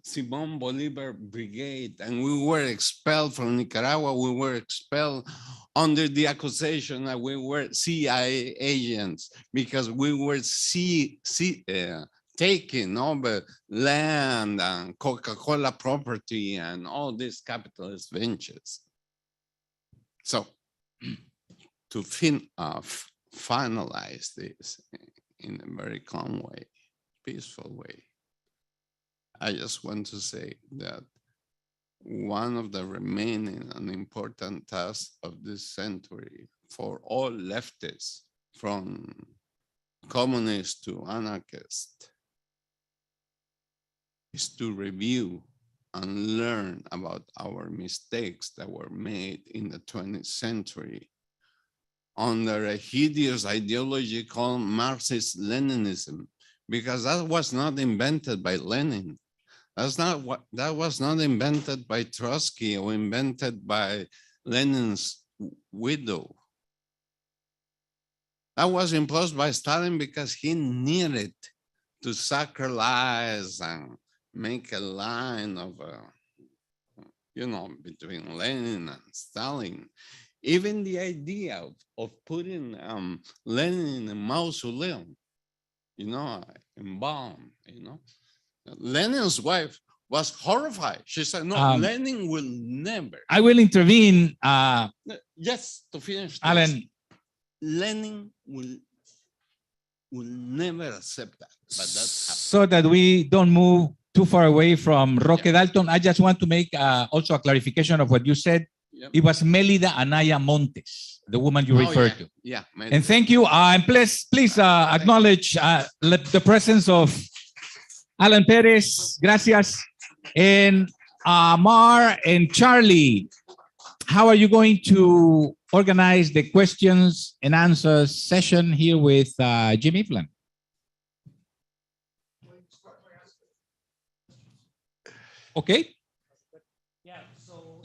Simón Bolívar Brigade, and we were expelled from Nicaragua, we were expelled under the accusation that we were CIA agents because we were taking over land and Coca-Cola property and all these capitalist ventures. So to finalize this in a very calm way, peaceful way, I just want to say that one of the remaining and important tasks of this century for all leftists, from communists to anarchists, is to review and learn about our mistakes that were made in the 20th century under a hideous ideology called Marxist-Leninism, because that was not invented by Lenin. That was not invented by Trotsky or invented by Lenin's widow. That was imposed by Stalin because he needed to sacrifice and make a line of, between Lenin and Stalin. Even the idea of putting Lenin in a mausoleum, embalmed, Lenin's wife was horrified. She said, no, Lenin will never. I will intervene, Just to finish this, Alan. Lenin will never accept that, but that's happened. So that we don't move too far away from Roque Dalton, I just want to make also a clarification of what you said. Yep. It was Melida Anaya Montes, the woman you referred to. Yeah. And thank you. And please acknowledge the presence of Alan Perez. Gracias. And Mar and Charlie, how are you going to organize the questions and answers session here with Jim Ifland? Okay.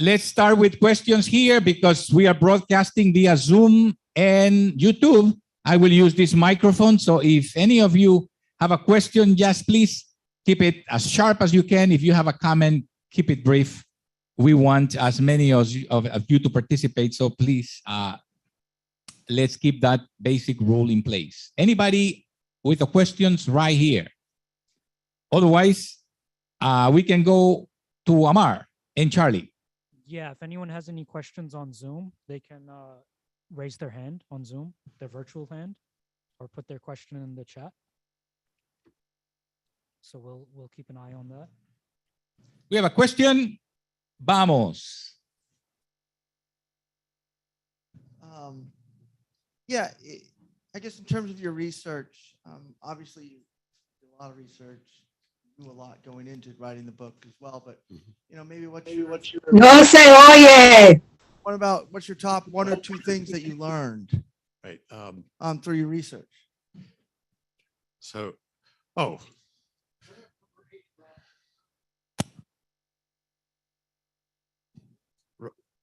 Let's start with questions here because we are broadcasting via Zoom and YouTube. I will use this microphone. So if any of you have a question, just please keep it as sharp as you can. If you have a comment, keep it brief. We want as many of you to participate. So please, let's keep that basic rule in place. Anybody with the questions right here? Otherwise, we can go to Amar and Charlie. Yeah, if anyone has any questions on Zoom, they can raise their hand on Zoom, their virtual hand, or put their question in the chat. So we'll keep an eye on that. We have a question. Vamos. Yeah, I guess in terms of your research, obviously you did a lot of research, you knew a lot going into writing the book as well, but maybe what's your No se oye. what's your top one or two things that you learned Right. through your research? So,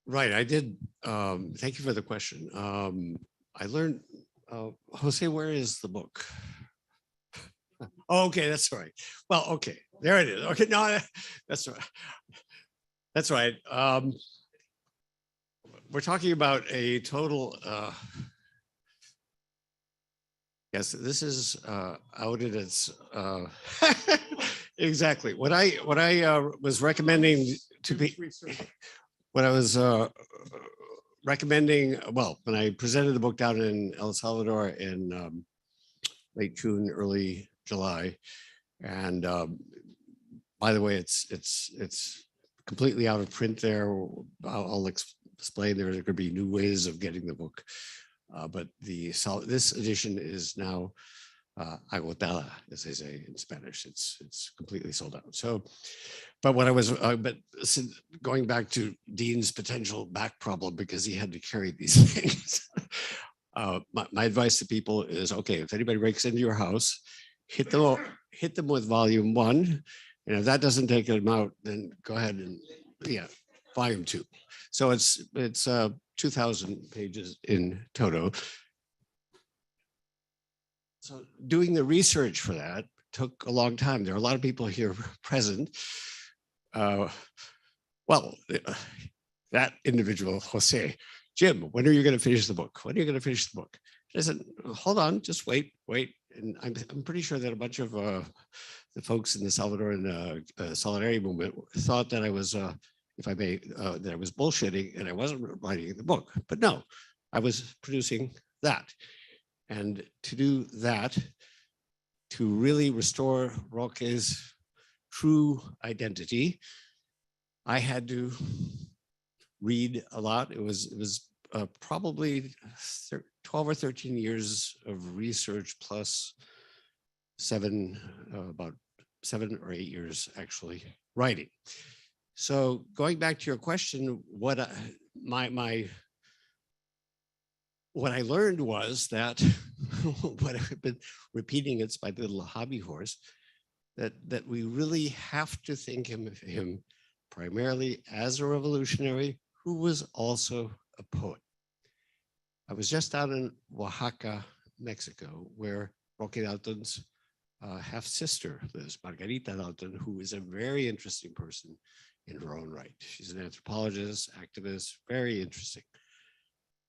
right. I did. Thank you for the question. I learned, Jose, where is the book? Oh, okay, that's right. Well, okay, there it is. Okay, no, that's right. That's right. We're talking about a total. Yes, this is out at its exactly what I was recommending to be. What I was recommending, well, when I presented the book down in El Salvador in late June, early July, and by the way, it's completely out of print there. I'll explain. There are going to be new ways of getting the book, but this edition is now agotada, as they say in Spanish. It's completely sold out. So, but what I was, going back to Dean's potential back problem because he had to carry these things. My advice to people is, okay, if anybody breaks into your house, hit them with volume 1, and if that doesn't take them out, then go ahead and volume 2. So it's 2,000 pages in toto. So doing the research for that took a long time. There are a lot of people here present. That individual, Jose, Jim, when are you going to finish the book? When are you going to finish the book? I said, hold on, just wait. And I'm pretty sure that a bunch of the folks in the Salvadoran Solidarity movement thought that I was, if I may, that I was bullshitting and I wasn't writing the book. But no, I was producing that. And to do that, to really restore Roque's true identity, I had to read a lot. It was probably 12 or 13 years of research plus about 7 or 8 years actually writing. So going back to your question, what I learned was that what I've been repeating, it's my little hobby horse, that we really have to think of him primarily as a revolutionary who was also a poet. I was just out in Oaxaca, Mexico, where Roque Dalton's half sister lives, Margarita Dalton, who is a very interesting person in her own right. She's an anthropologist, activist, very interesting.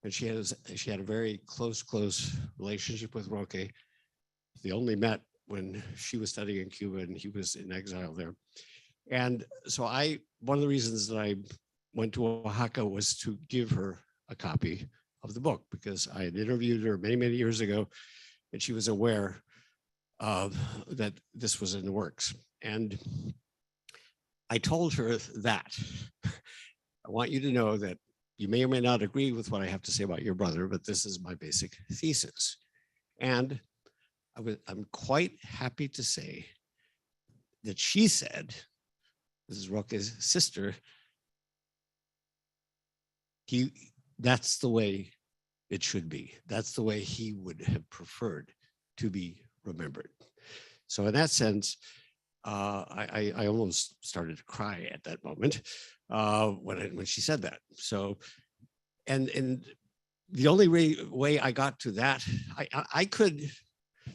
And she had a very close relationship with Roque. They only met when she was studying in Cuba and he was in exile there. And so one of the reasons that I went to Oaxaca was to give her a copy of the book, because I had interviewed her many, many years ago, and she was aware that this was in the works. And I told her that I want you to know that you may or may not agree with what I have to say about your brother, but this is my basic thesis. And I'm quite happy to say that she said, this is Roque's sister, that's the way it should be. That's the way he would have preferred to be remembered. So in that sense, I almost started to cry at that moment when she said that. So, and the only way I got to that, I could,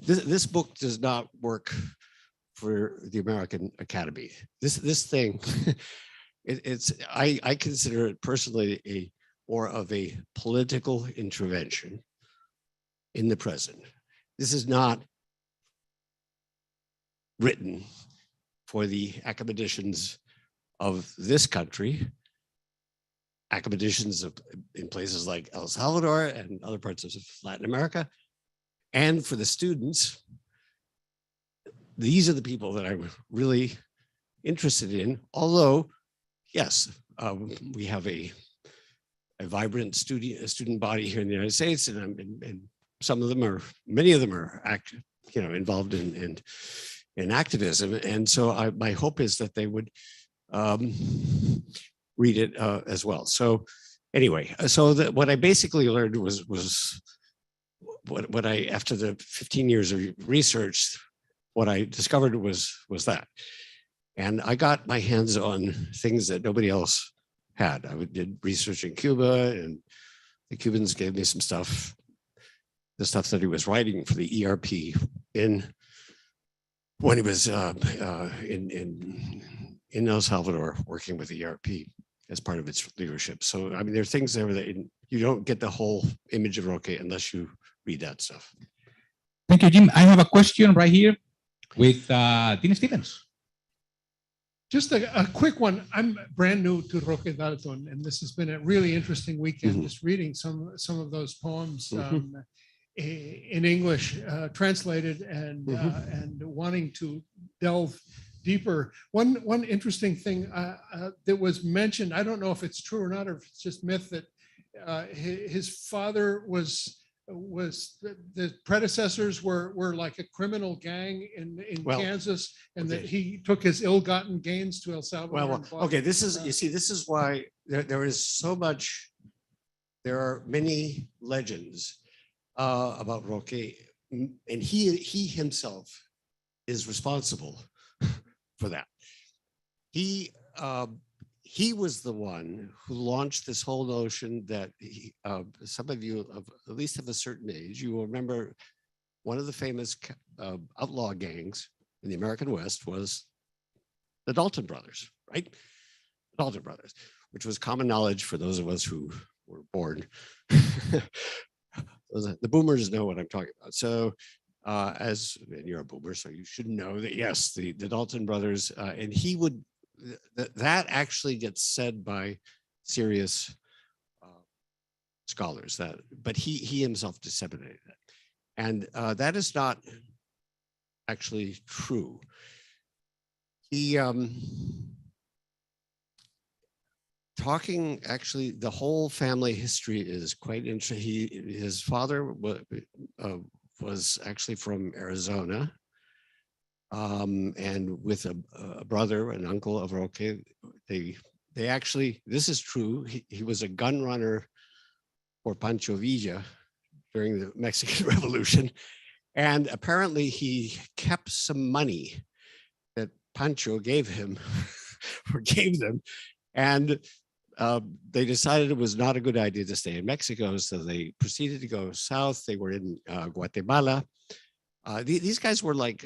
this book does not work for the American Academy. This thing, I consider it personally more of a political intervention in the present. This is not written for the academicians of this country, academicians in places like El Salvador and other parts of Latin America, and for the students. These are the people that I'm really interested in, although, yes, we have a vibrant student body here in the United States, and some of them many of them are involved in activism. And so my hope is that they would read it as well. So anyway, so what I basically learned was what I, after the 15 years of research, what I discovered was that. And I got my hands on things that nobody else had. I did research in Cuba, and the Cubans gave me some stuff, the stuff that he was writing for the ERP when he was in El Salvador working with the ERP as part of its leadership. So, I mean, there are things there that you don't get the whole image of Roque unless you read that stuff. Thank you, Jim. I have a question right here with Dean Stevens. Just a quick one. I'm brand new to Roque Dalton, and this has been a really interesting weekend, just reading some of those poems in English, translated, and wanting to delve deeper. One interesting thing that was mentioned, I don't know if it's true or not, or if it's just myth, that his father was the predecessors were like a criminal gang in Kansas, and that he took his ill-gotten gains to El Salvador. Well, okay, this is, you see, this is why there is so much, there are many legends about Roque, and he himself is responsible for that. He was the one who launched this whole notion that some of you, at least of a certain age, you will remember one of the famous outlaw gangs in the American West was the Dalton brothers, right? The Dalton brothers, which was common knowledge for those of us who were born. The boomers know what I'm talking about. So and you're a boomer, so you should know that, yes, the Dalton brothers, and he would, that actually gets said by serious scholars, but he himself disseminated it. And that is not actually true. He, actually, the whole family history is quite interesting. His father was actually from Arizona. And with a brother, an uncle of Roque, they actually, this is true, he was a gun runner for Pancho Villa during the Mexican Revolution. And apparently he kept some money that Pancho gave him, or gave them. And they decided it was not a good idea to stay in Mexico, so they proceeded to go south. They were in Guatemala. These guys were like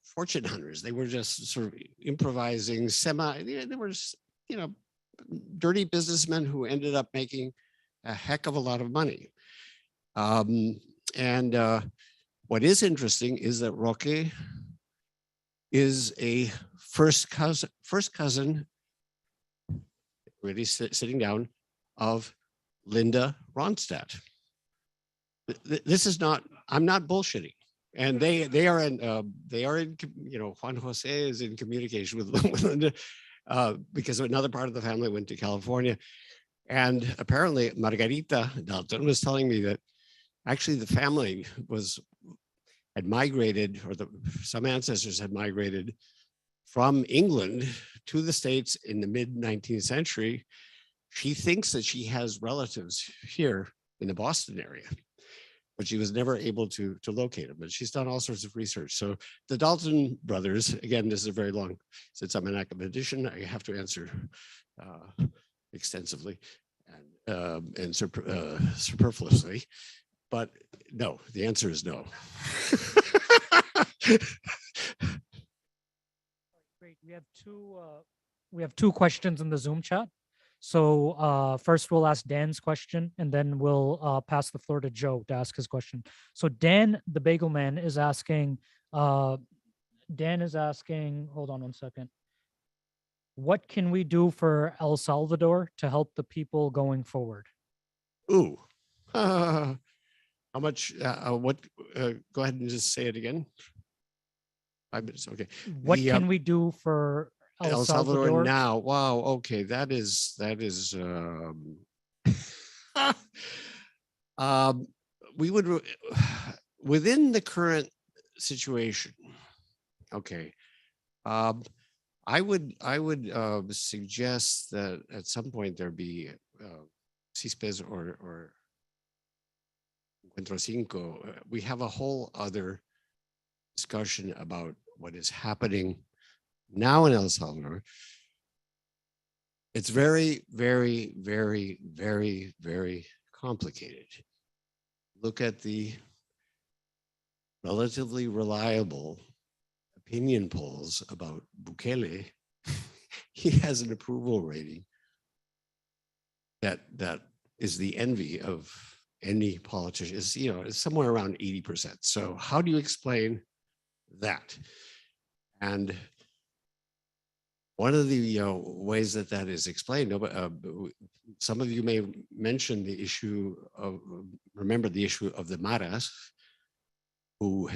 fortune hunters. They were just sort of improvising they were just, dirty businessmen who ended up making a heck of a lot of money. What is interesting is that Roque is a first cousin, really sitting down, of Linda Ronstadt. This is not, I'm not bullshitting. And they are in, Juan Jose is in communication with Linda because another part of the family went to California. And apparently Margarita Dalton was telling me that actually the family had migrated, or some ancestors had migrated from England to the States in the mid-19th century. She thinks that she has relatives here in the Boston area, but she was never able to locate them. But she's done all sorts of research. So the Dalton brothers, again, this is a very long, since I'm an academician, I have to answer extensively and superfluously. But no, the answer is no. Great. We have two questions in the Zoom chat. So first we'll ask Dan's question, and then we'll pass the floor to Joe to ask his question. So Dan, the Bagel Man, is asking, hold on one second. What can we do for El Salvador to help the people going forward? Ooh. How much, go ahead and just say it again. 5 minutes, okay. What can we do for El Salvador now? Wow, okay, that is we would, within the current situation, okay, I would suggest that at some point there be CISPES or Encuentro Cinco. We have a whole other discussion about what is happening now in El Salvador. It's very, very, very, very, very complicated. Look at the relatively reliable opinion polls about Bukele. He has an approval rating that is the envy of any politician. It's somewhere around 80%. So how do you explain that? And one of the ways that is explained, some of you may mention the issue of, remember the issue of the Maras, who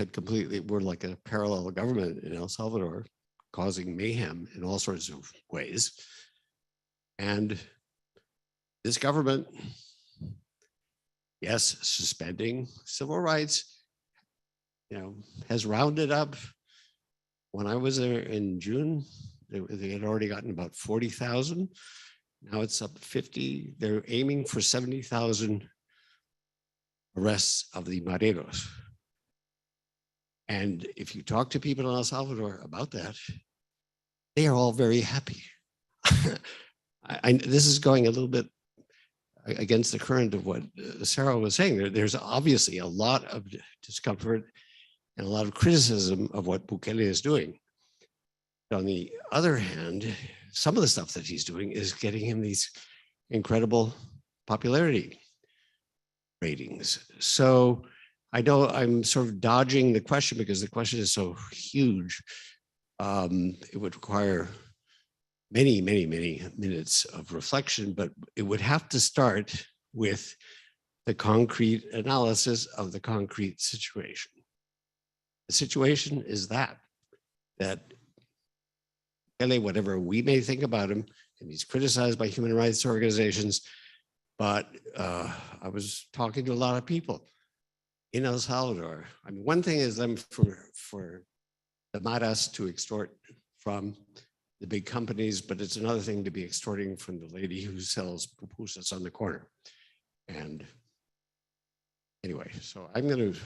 were like a parallel government in El Salvador, causing mayhem in all sorts of ways. And this government, yes, suspending civil rights, has rounded up. When I was there in June, they had already gotten about 40,000. Now it's up 50. They're aiming for 70,000 arrests of the Mareros. And if you talk to people in El Salvador about that, they are all very happy. This is going a little bit against the current of what Sarah was saying. There's obviously a lot of discomfort and a lot of criticism of what Bukele is doing. But on the other hand, some of the stuff that he's doing is getting him these incredible popularity ratings. So I know I'm sort of dodging the question because the question is so huge. It would require many, many, many minutes of reflection, but it would have to start with the concrete analysis of the concrete situation. The situation is that whatever we may think about him, and he's criticized by human rights organizations, but I was talking to a lot of people in El Salvador. I mean, one thing is them for the Maras to extort from the big companies, but it's another thing to be extorting from the lady who sells pupusas on the corner. And anyway, so I'm going to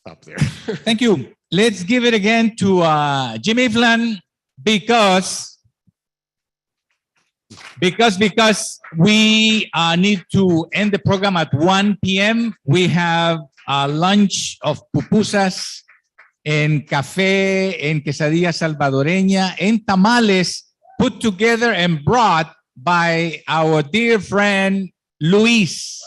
stop there. Thank you. Let's give it again to Jimmy Flan, because Because we need to end the program at 1 p.m. We have a lunch of pupusas and café and quesadilla salvadoreña and tamales put together and brought by our dear friend Luis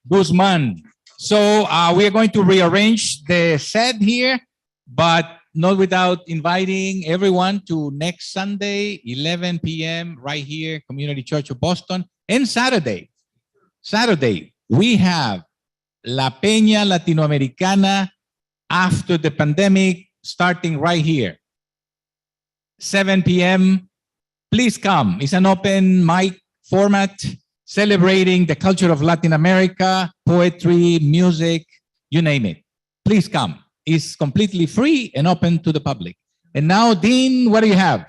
Guzman. So we are going to rearrange the set here, but not without inviting everyone to next Sunday, 11 p.m. right here, Community Church of Boston. And Saturday, we have La Peña Latinoamericana after the pandemic, starting right here, 7 p.m. Please come. It's an open mic format celebrating the culture of Latin America, poetry, music, you name it. Please come. It's completely free and open to the public. And now, Dean, what do you have?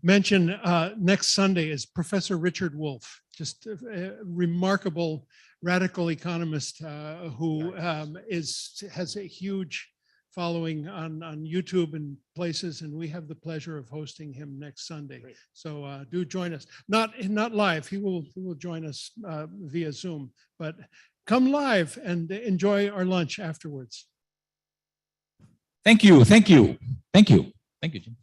Mention next Sunday is Professor Richard Wolff, just a remarkable radical economist who has a huge following on YouTube and places, and we have the pleasure of hosting him next Sunday. Great. So do join us. Not live. He will join us via Zoom, but come live and enjoy our lunch afterwards. Thank you, Jim.